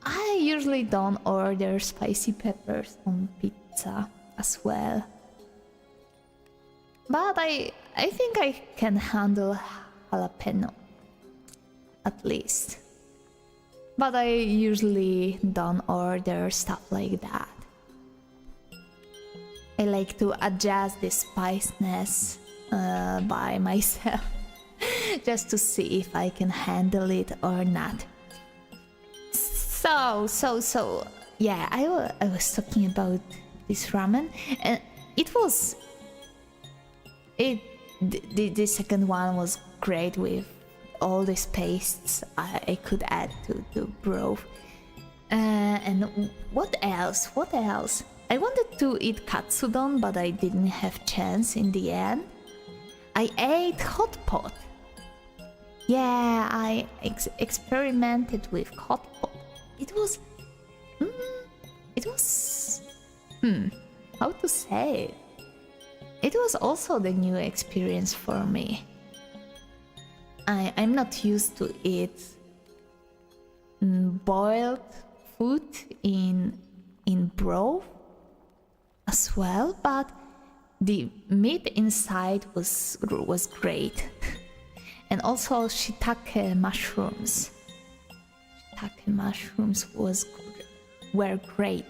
I usually don't order spicy peppers on pizza as well. But I think I can handle jalapeno, at least. But I usually don't order stuff like that. I like to adjust the spiciness by myself, just to see if I can handle it or not. So, yeah, I was talking about this ramen, and the second one was great with all these pastes I could add to the broth. And what else? I wanted to eat katsudon, but I didn't have chance in the end. I ate hot pot. Yeah, I experimented with hot pot. It was how to say it? It was also the new experience for me. I'm not used to eat boiled food in broth as well, but the meat inside was great. And also shiitake mushrooms. Shiitake mushrooms were great.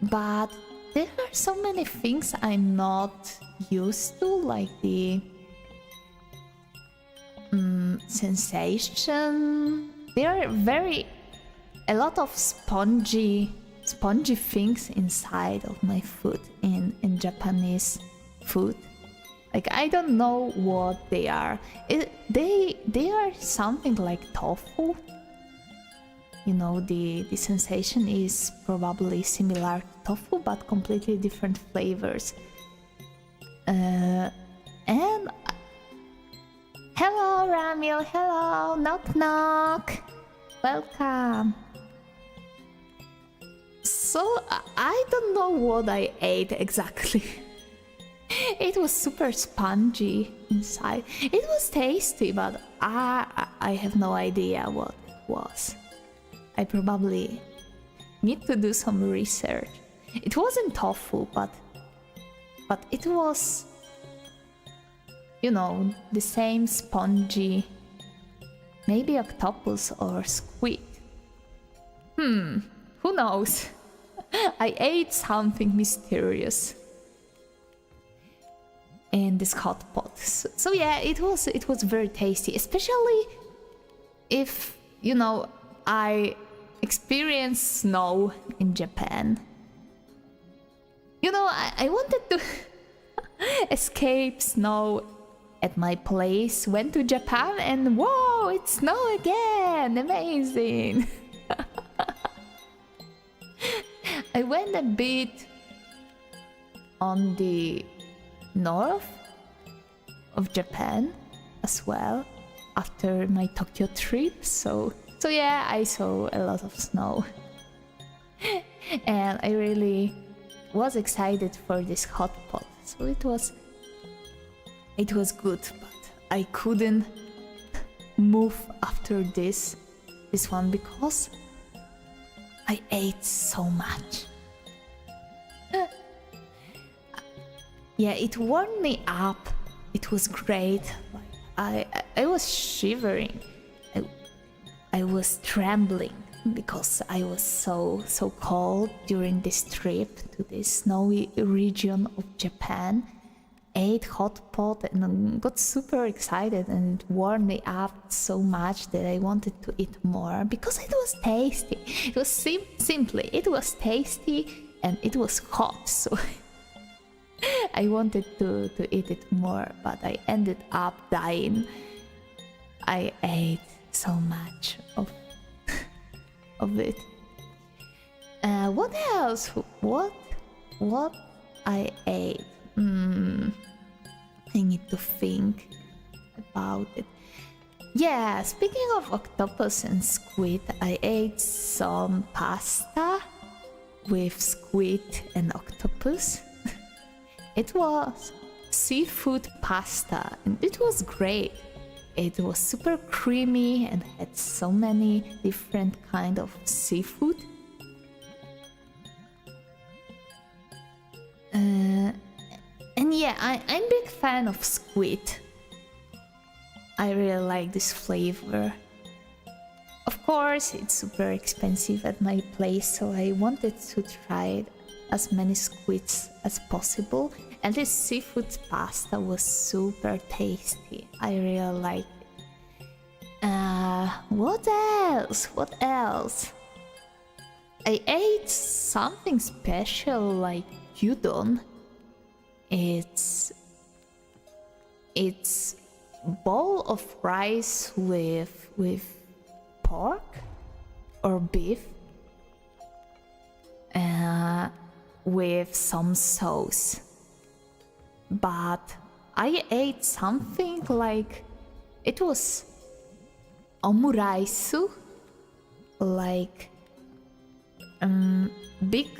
But there are so many things I'm not used to, like the sensation. There are a lot of spongy things inside of my food in Japanese food. Like, I don't know what they are. They are something like tofu. You know, the sensation is probably similar to tofu, but completely different flavors. And hello, Ramil. Hello, knock knock. Welcome. So I don't know what I ate exactly. It was super spongy inside. It was tasty, but I have no idea what it was. I probably need to do some research. It wasn't tofu, but it was, you know, the same spongy, maybe octopus or squid. Who knows? I ate something mysterious in this hot pot. So yeah, it was very tasty, especially if, you know, I experienced snow in Japan. You know, I wanted to escape snow at my place, went to Japan, and whoa, it's snow again! Amazing! I went a bit on the north of Japan as well after my Tokyo trip, so yeah, I saw a lot of snow. And I really was excited for this hot pot, so it was good, but I couldn't move after this one because I ate so much. Yeah, it warmed me up. It was great. I was shivering. I was trembling because I was so cold during this trip to this snowy region of Japan. Ate hot pot and got super excited, and it warmed me up so much that I wanted to eat more because it was tasty. It was simply, it was tasty and it was hot, so I wanted to eat it more, but I ended up dying. I ate so much of it. What else? What I ate? I need to think about it. Yeah, speaking of octopus and squid, I ate some pasta with squid and octopus. It was seafood pasta and it was great. It was super creamy and had so many different kind of seafood. And yeah, I'm a big fan of squid. I really like this flavor. Of course, it's super expensive at my place, so I wanted to try as many squids as possible. And this seafood pasta was super tasty. I really like it. What else? What else? I ate something special like udon. It's bowl of rice with pork or beef with some sauce. But I ate something like, it was omuraisu, like big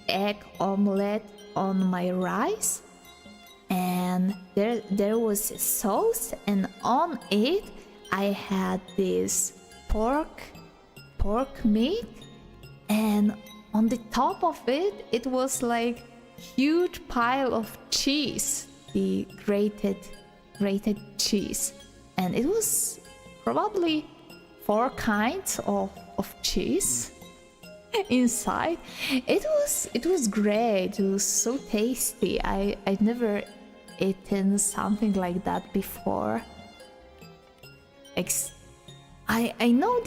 egg omelette on my rice, and there was a sauce, and on it I had this pork meat, and on the top of it it was like huge pile of cheese, the grated cheese, and it was probably 4 kinds of cheese inside. It was great. It was so tasty. I'd never eaten something like that before. I know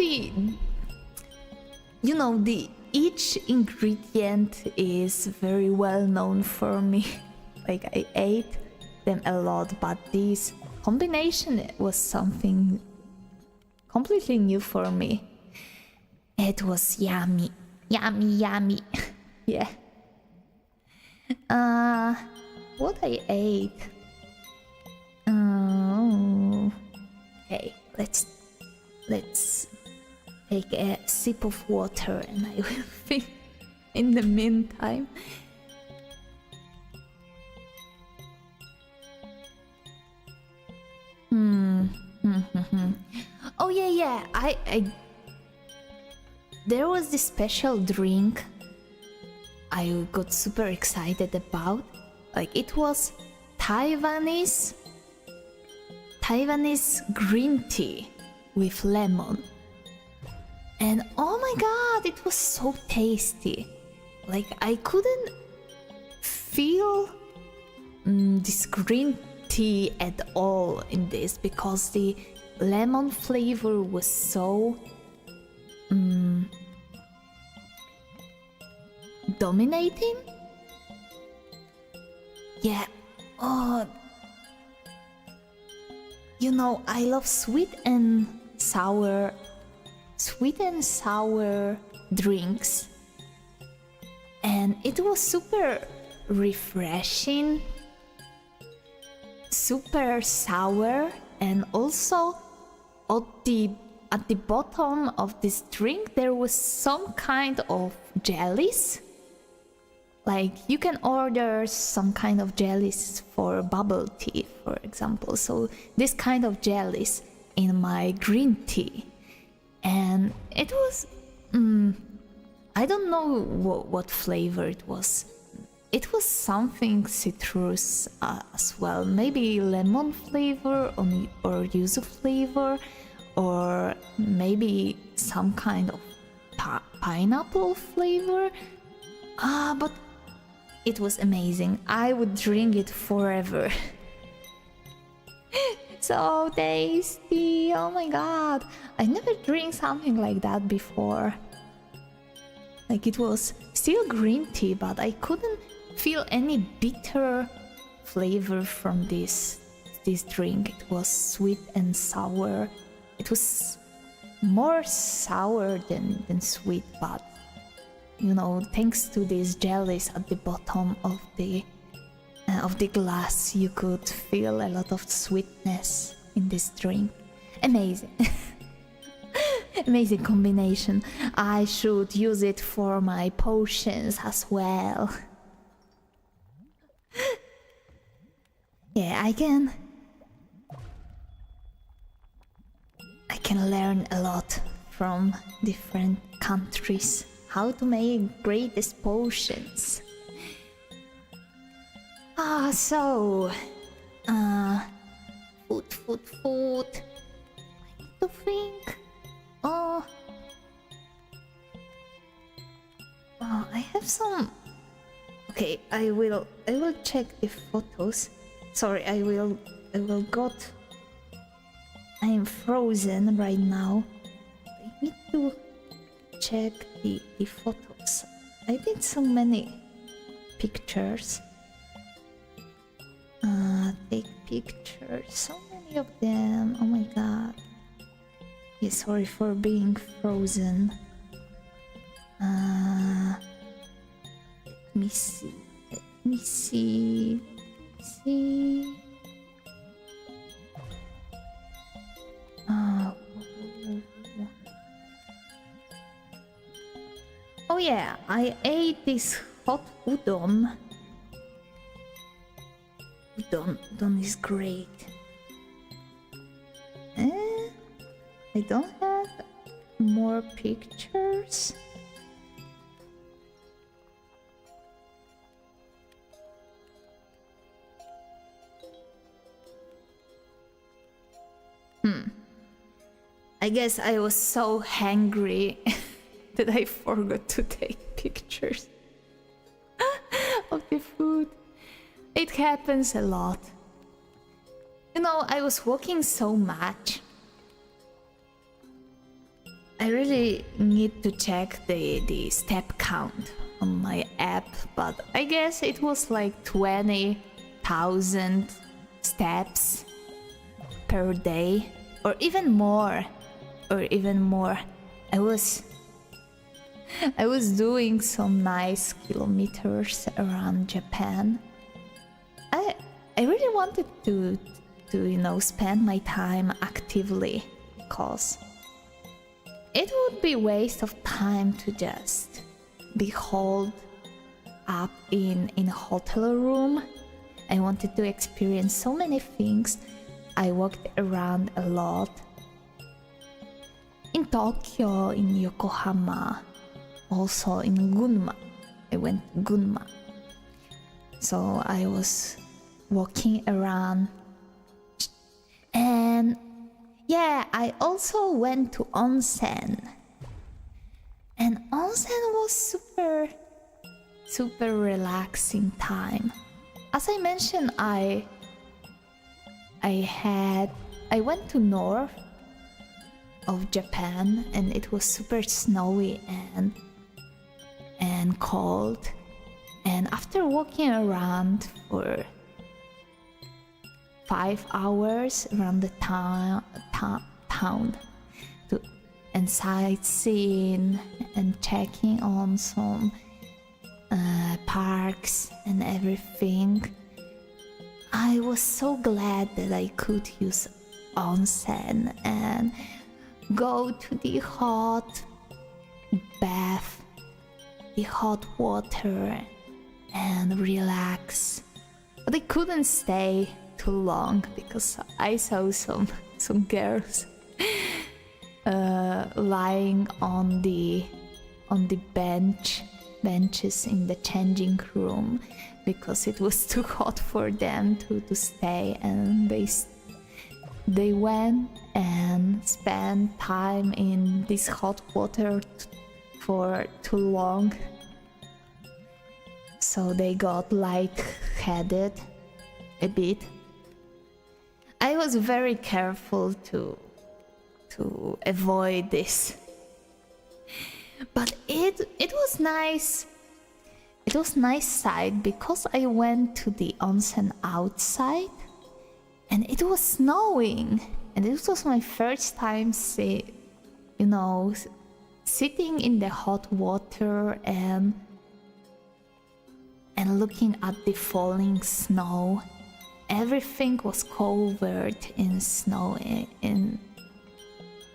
each ingredient is very well known for me. Like I ate them a lot, but this combination was something completely new for me. It was yummy, yummy, yummy. Yeah. What I ate? Okay, let's take a sip of water and I will think in the meantime. Oh yeah, I there was this special drink I got super excited about. Like, it was Taiwanese green tea with lemon. And oh my god, it was so tasty. Like, I couldn't feel this green tea at all in this because the lemon flavor was so dominating. Yeah. Oh, you know, I love sweet and sour drinks, and it was super refreshing, super sour, and also at the bottom of this drink there was some kind of jellies. Like, you can order some kind of jellies for bubble tea, for example. So this kind of jellies in my green tea, and it was I don't know what flavor it was. It was something citrus as well, maybe lemon flavor or yuzu flavor, or maybe some kind of pineapple flavor. But it was amazing. I would drink it forever. So tasty! Oh my god! I never drank something like that before. Like, it was still green tea, but I couldn't feel any bitter flavor from this drink. It was sweet and sour. It was more sour than sweet, but you know, thanks to these jellies at the bottom of the glass, you could feel a lot of sweetness in this drink. Amazing. Amazing combination. I should use it for my potions as well. Yeah, I can learn a lot from different countries how to make greatest potions. So food. I need to think. I have some. Okay, I will check the photos. Sorry, I will got. I am frozen right now. I need to check the photos. I did so many pictures. Take pictures, so many of them. Oh my god. Yeah, sorry for being frozen. Let me see. Oh yeah, I ate this hot udon. Udon is great. I don't have more pictures. I guess I was so hungry that I forgot to take pictures of the food. It happens a lot. You know, I was walking so much. I really need to check the step count on my app, but I guess it was like 20,000 steps per day, or even more. I was doing some nice kilometers around Japan. I really wanted to spend my time actively, because it would be waste of time to just be holed up in a hotel room. I wanted to experience so many things. I walked around a lot. In Tokyo, in Yokohama, also in Gunma. I went to Gunma. So I was walking around. And yeah, I also went to onsen. And onsen was super relaxing time. As I mentioned, I went to north of Japan, and it was super snowy and cold. And after walking around for 5 hours around the town and sightseeing and checking on some parks and everything, I was so glad that I could use onsen and go to the hot bath, the hot water, and relax. But I couldn't stay too long because I saw some girls lying on the benches in the changing room because it was too hot for them to stay, and they went and spent time in this hot water for too long, so they got lightheaded a bit. I was very careful to avoid this, but it was nice. It was nice sight because I went to the onsen outside and it was snowing, and it was my first time sitting in the hot water and looking at the falling snow. Everything was covered in snow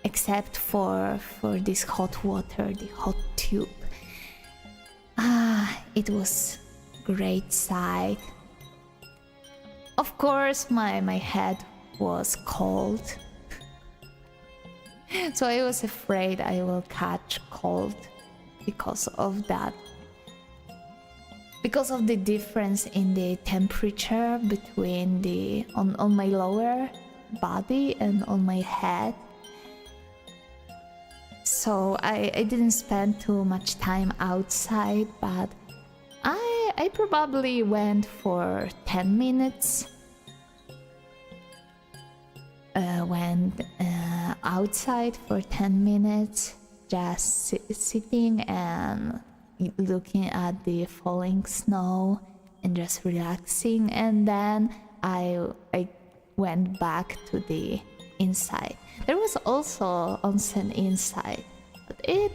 except for this hot water, the hot tube. It was great sight. Of course, my head was cold, so I was afraid I will catch cold because of that. Because of the difference in the temperature between on my lower body and on my head. So I didn't spend too much time outside, but I probably went for 10 minutes. Went outside for 10 minutes, just sitting and looking at the falling snow and just relaxing, and then I went back to the inside. There was also onsen inside, but it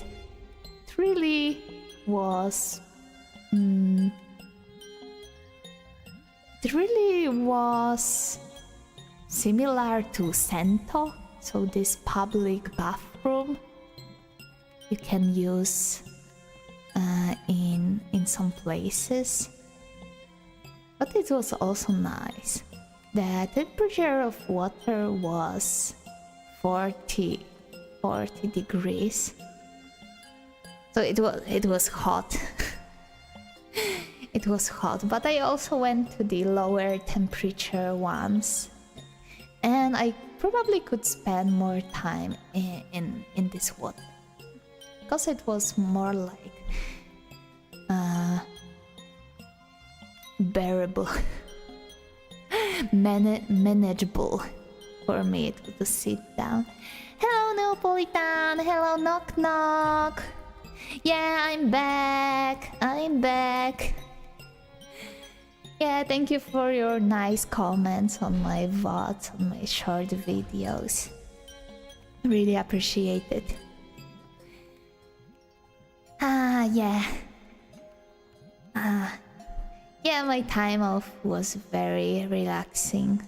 really was similar to Sento, so this public bathroom you can use in some places, but it was also nice. The temperature of water was 40 degrees, so it was hot. It was hot, but I also went to the lower temperature ones, and I probably could spend more time in this water because it was more like bearable, manageable for me to sit down. Hello Neapolitan, hello Knock Knock. Yeah, I'm back. Yeah, thank you for your nice comments on my VODs, on my short videos. Really appreciate it. Yeah. Yeah, my time off was very relaxing.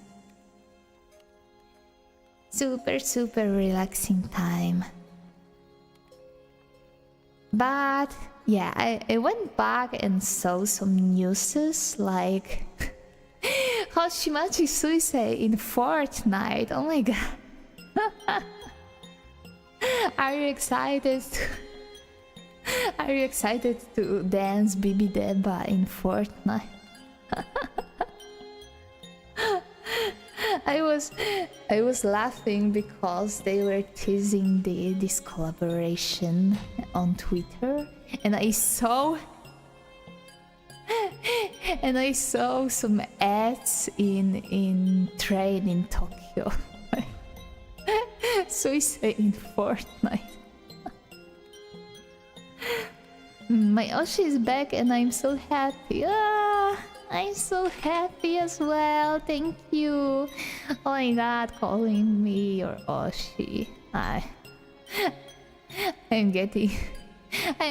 Super relaxing time. But yeah, I went back and saw some newses like Hoshimachi Suisei in Fortnite. Oh my god. Are you excited? Are you excited to dance Bibi Deba in Fortnite? I was laughing because they were teasing this collaboration on Twitter, and I saw some ads in train in Tokyo. Suicide in Fortnite. My Oshi is back and I'm so happy. I'm so happy as well. Thank you. Oh my god, calling me your Oshi. I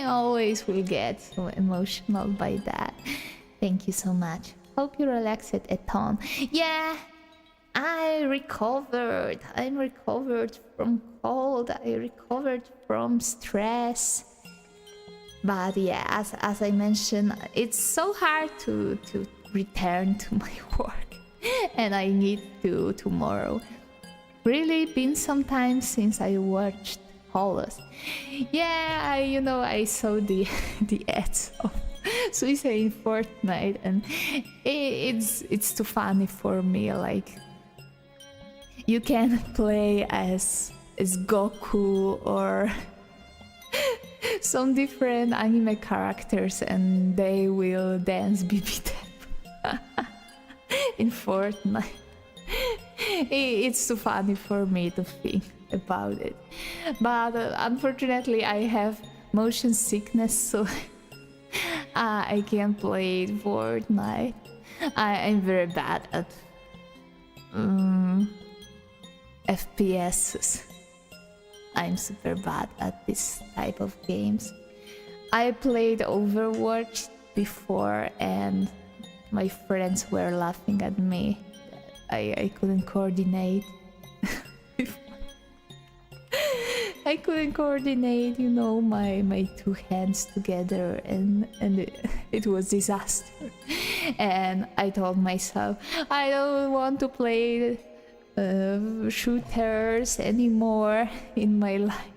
always will get so emotional by that. Thank you so much. Hope you relaxed a ton. Yeah, I'm recovered from cold. I recovered from stress. But yeah, as I mentioned, it's so hard to return to my work, and I need to tomorrow. Really been some time since I watched Hollows. Yeah, I saw the ads of Suicide in Fortnite, and it's too funny for me. Like, you can play as Goku or some different anime characters, and they will dance BB in Fortnite. It's too funny for me to think about it, but unfortunately I have motion sickness, so I can't play Fortnite. I'm very bad at FPSs. I'm super bad at this type of games. I played Overwatch before and my friends were laughing at me. I couldn't coordinate. I couldn't coordinate, my two hands together, and it was disaster. And I told myself, I don't want to play shooters anymore in my life.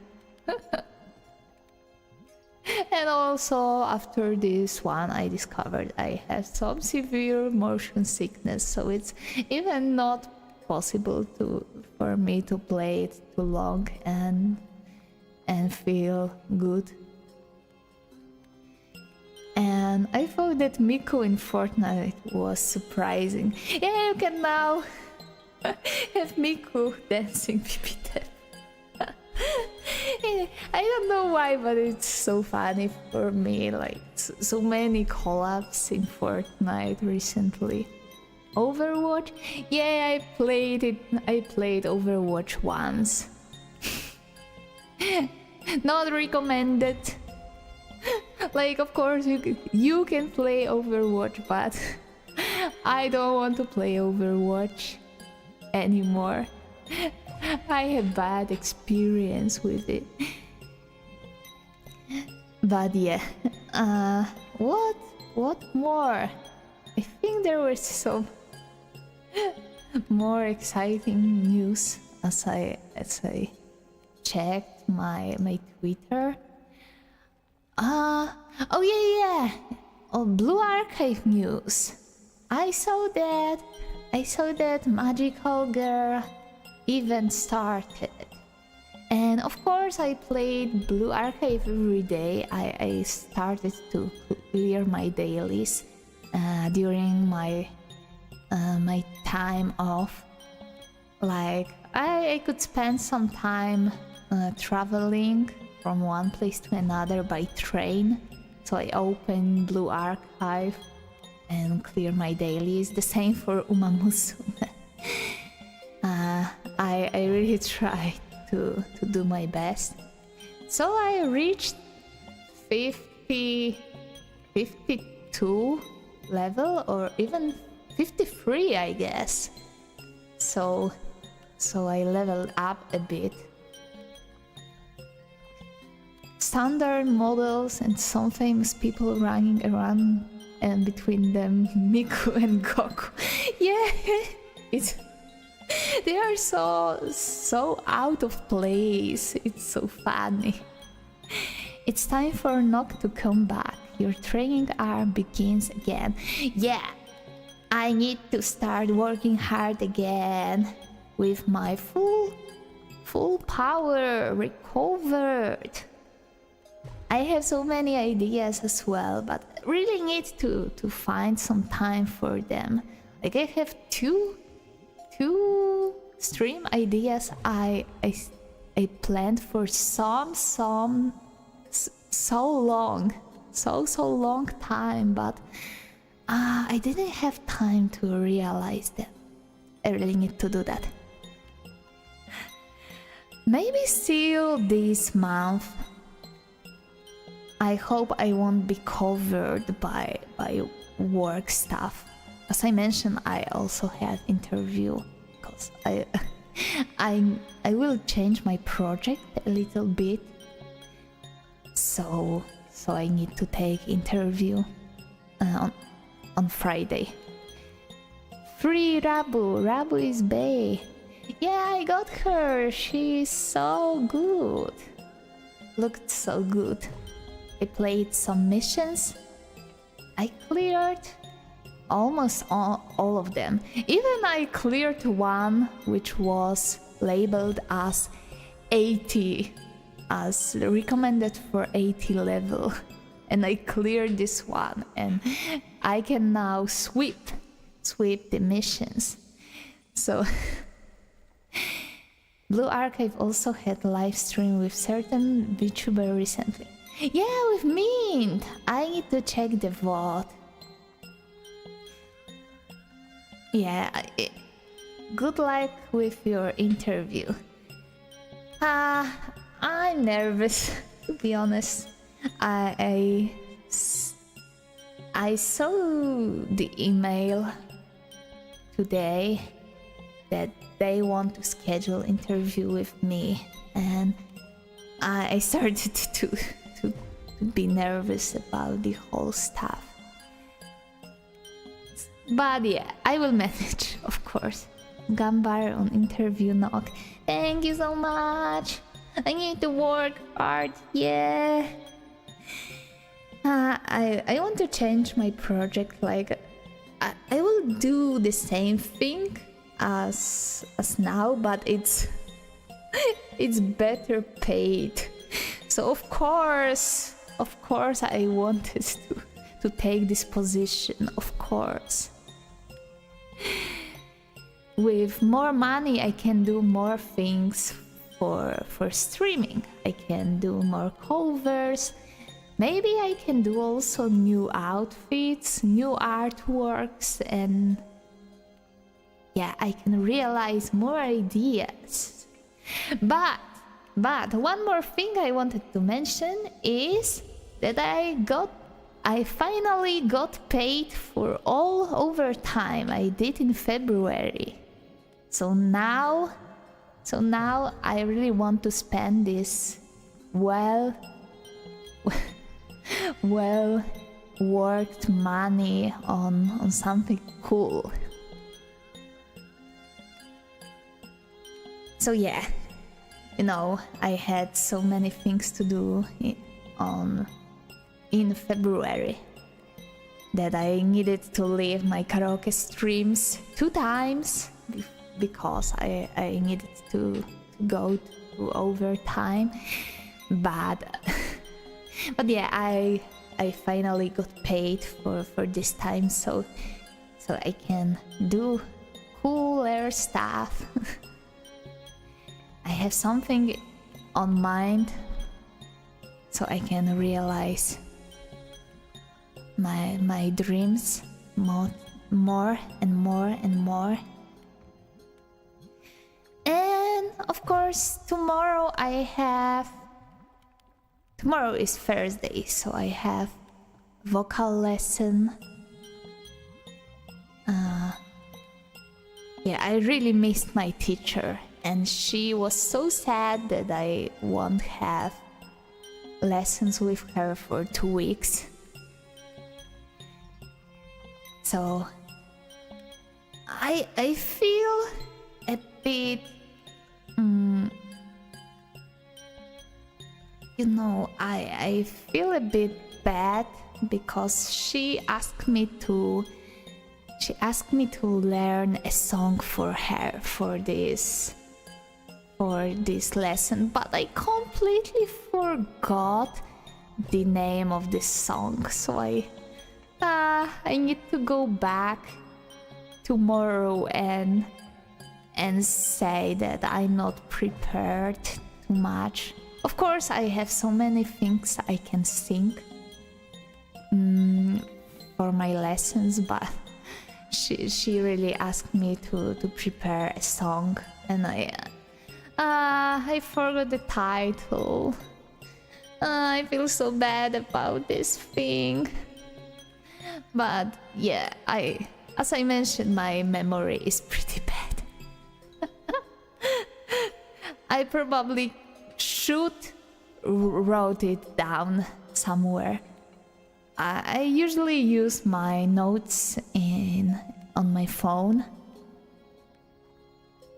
And also after this one I discovered I have some severe motion sickness, so it's even not possible for me to play it too long and feel good. And I thought that Miku in Fortnite was surprising. Yeah, you can now have Miku dancing BB Deb. I don't know why, but it's so funny for me. Like, so many collabs in Fortnite recently. Overwatch? Yeah, I played it. I played Overwatch once. Not recommended. Like, of course you can play Overwatch, but I don't want to play Overwatch anymore. I have bad experience with it. But yeah, what more? I think there was some more exciting news as I checked my Twitter. Oh yeah. Oh, Blue Archive news. I saw that Magical Girl event started, and of course I played Blue Archive every day. I started to clear my dailies during my time off. Like, I could spend some time traveling from one place to another by train, so I opened Blue Archive and clear my dailies. The same for Umamusume. I really tried to do my best. So I reached 52 level, or even 53, I guess. So I leveled up a bit. Standard models and some famous people running around, and between them Miku and Goku. Yeah, they are so out of place. It's so funny. It's time for NOC to come back. Your training arm begins again. Yeah, I need to start working hard again with my full power recovered. I have so many ideas as well, but really need to find some time for them. Like I have two stream ideas I planned for so long time, but I didn't have time to realize them. I really need to do that. Maybe still this month. I hope I won't be covered by work stuff. As I mentioned, I also had interview, because I will change my project a little bit. So I need to take interview on Friday. Free Rabu. Rabu is bae. Yeah, I got her. She's so good. Looked so good. I played some missions. I cleared almost all of them. Even I cleared one which was labeled as 80, as recommended for 80 level. And I cleared this one, and I can now sweep the missions. So Blue Archive also had live stream with certain VTuber recently. Yeah, with Mint. I need to check the VOD. Yeah, good luck with your interview. I'm nervous, to be honest. I saw the email today that they want to schedule interview with me, and I started to be nervous about the whole stuff. But yeah, I will manage, of course. Gambar on interview NOC. Thank you so much. I need to work hard. Yeah. I want to change my project. Like I will do the same thing as now, but it's better paid. So of course I wanted to take this position, of course. With more money I can do more things for streaming. I can do more covers. Maybe I can do also new outfits, new artworks, and yeah, I can realize more ideas. But one more thing I wanted to mention is that I finally got paid for all overtime I did in February. So now I really want to spend this well worked money on something cool. So yeah, you know, I had so many things to do in February that I needed to leave my karaoke streams 2 times because I needed to go to overtime. But yeah, I finally got paid for this time, so I can do cooler stuff. I have something on mind, so I can realize my dreams more and more and more. And of course, tomorrow is Thursday, so I have vocal lesson. Yeah, I really missed my teacher, and she was so sad that I won't have lessons with her for 2 weeks. So I feel a bit, you know, I feel a bit bad because she asked me to learn a song for her for this lesson, but I completely forgot the name of this song, so I need to go back tomorrow and say that I'm not prepared too much. Of course, I have so many things I can sing for my lessons, but she really asked me to prepare a song, and I forgot the title. I feel so bad about this thing. But yeah, as I mentioned, my memory is pretty bad. I probably should wrote it down somewhere. I usually use my notes on my phone.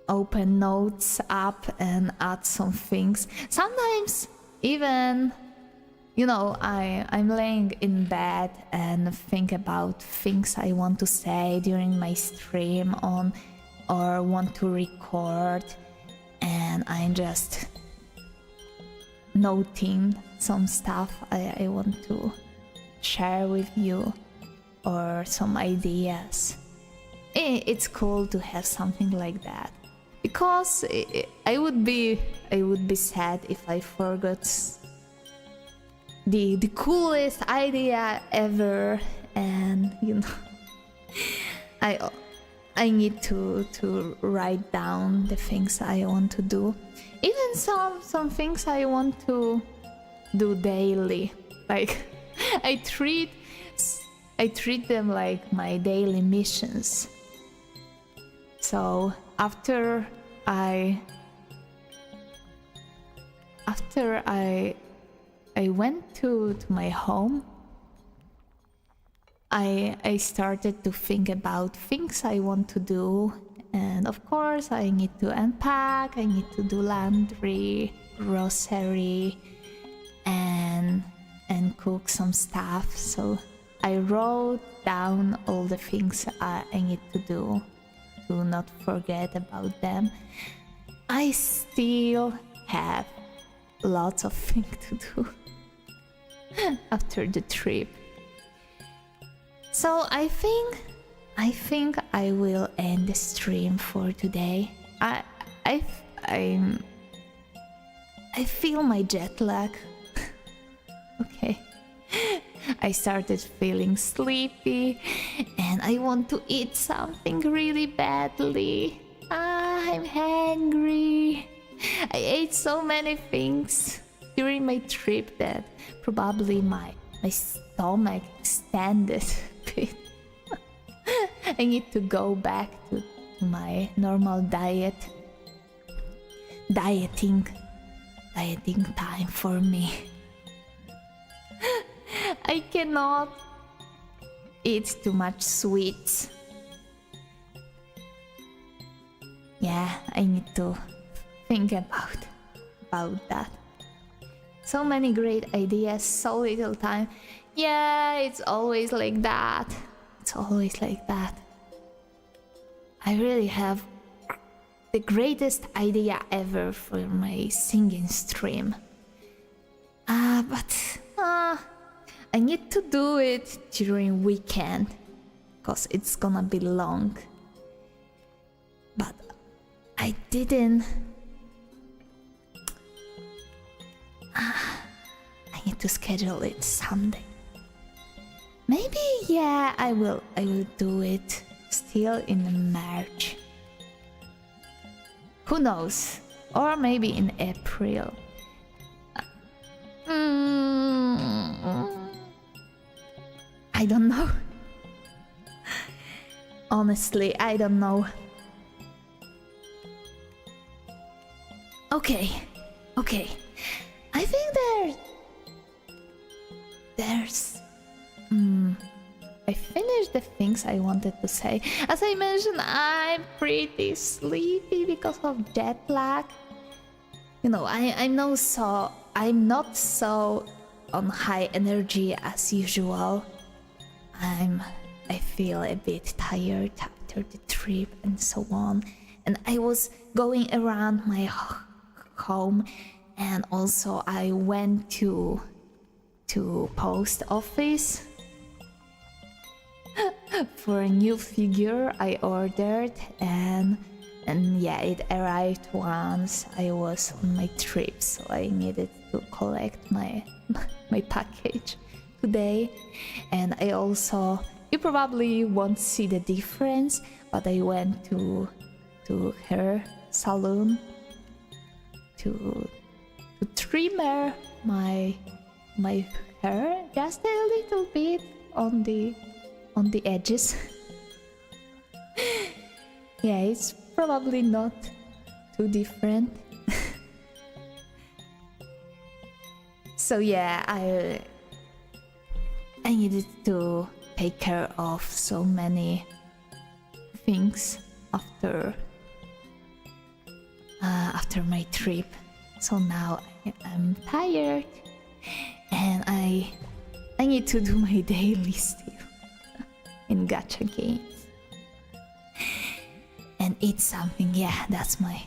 Open notes up and add some things. Sometimes even, you know, I'm laying in bed and think about things I want to say during my stream or want to record, and I'm just noting some stuff I want to share with you, or some ideas. It's cool to have something like that, because I would be sad if I forgot the coolest idea ever, and you know, I need to write down the things I want to do, even some things I want to do daily. Like I treat them like my daily missions. So after I went to my home, I started to think about things I want to do, and of course I need to unpack, I need to do laundry, grocery, and cook some stuff. So I wrote down all the things I need to do to not forget about them. I still have lots of things to do after the trip. So I think I will end the stream for today. I feel my jet lag. Okay. I started feeling sleepy and I want to eat something really badly. I'm hungry. I ate so many things during my trip that probably my stomach extended a bit. I need to go back to my normal dieting time for me. I cannot eat too much sweets. Yeah, I need to think about that. So many great ideas, so little time. Yeah, it's always like that. It's always like that. I really have the greatest idea ever for my singing stream. But I need to do it during weekend, cause it's gonna be long. But I didn't. I need to schedule it Sunday. Maybe, yeah, I will do it still in March. Who knows? Or maybe in April. I don't know. Honestly, I don't know. Okay. I think there's I finished the things I wanted to say. As I mentioned, I'm pretty sleepy because of jet lag. You know, I'm not so on high energy as usual. I feel a bit tired after the trip and so on. And I was going around my home, and also I went to post office for a new figure I ordered, and yeah, it arrived once I was on my trip, so I needed to collect my package today. And I also, you probably won't see the difference, but I went to hair salon to trimmer my hair just a little bit on the edges. Yeah, it's probably not too different. So yeah, I needed to take care of so many things after my trip. So now I'm tired, and I need to do my daily still in gacha games and eat something. Yeah, that's my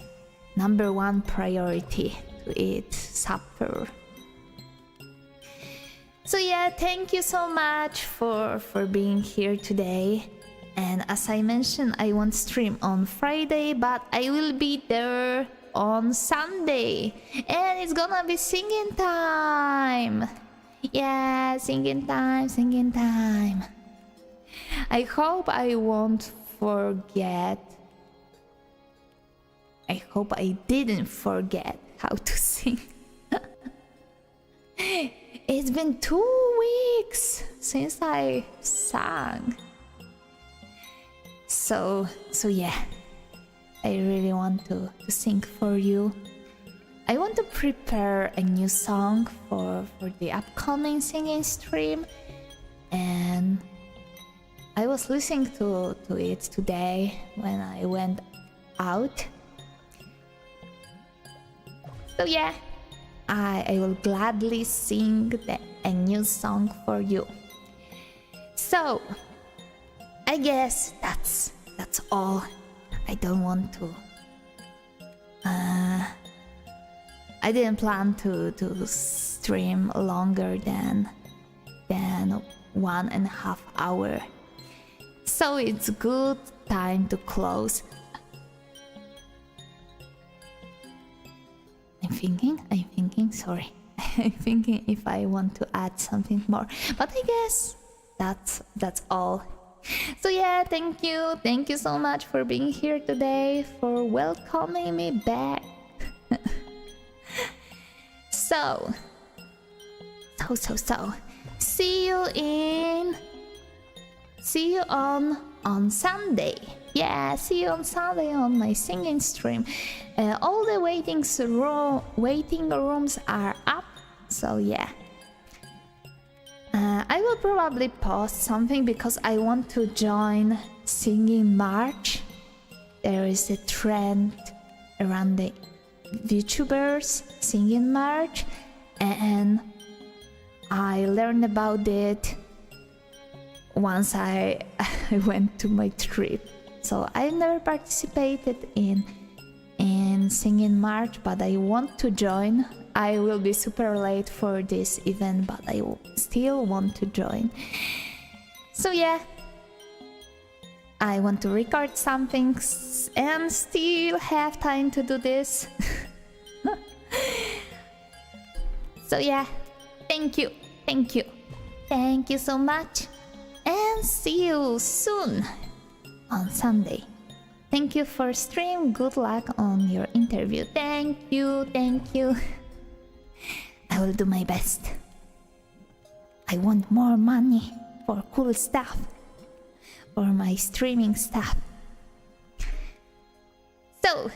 #1 priority, to eat supper. So yeah, thank you so much for being here today. And as I mentioned, I won't stream on Friday, but I will be there on Sunday, and it's gonna be singing time. Yeah, singing time. I hope I won't forget. I hope I didn't forget how to sing. It's been 2 weeks since I sang. So yeah, I really want to sing for you. I want to prepare a new song for the upcoming singing stream, and I was listening to it today when I went out. So yeah, I will gladly sing a new song for you. So I guess that's all. I don't want to. I didn't plan to stream longer than 1.5 hours. So it's good time to close. I'm thinking, sorry. I'm thinking if I want to add something more. But I guess that's all. So yeah, thank you so much for being here today, for welcoming me back. So see you on Sunday. Yeah, see you on Sunday on my singing stream. All the waiting rooms are up, so yeah. I will probably post something because I want to join Singing March. There is a trend around the VTubers Singing March, and I learned about it once I went to my trip. So I never participated in Singing March, but I want to join. I will be super late for this event, but I still want to join. So yeah, I want to record something and still have time to do this. So yeah, thank you so much. And see you soon on Sunday. Thank you for stream. Good luck on your interview. Thank you, thank you. I will do my best. I want more money for cool stuff. For my streaming stuff. So,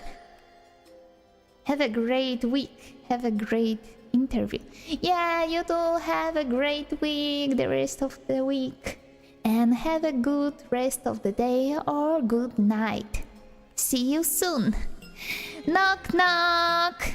have a great week. Have a great interview. Yeah, you too. Have a great week. The rest of the week. And have a good rest of the day or good night. See you soon. Knock knock.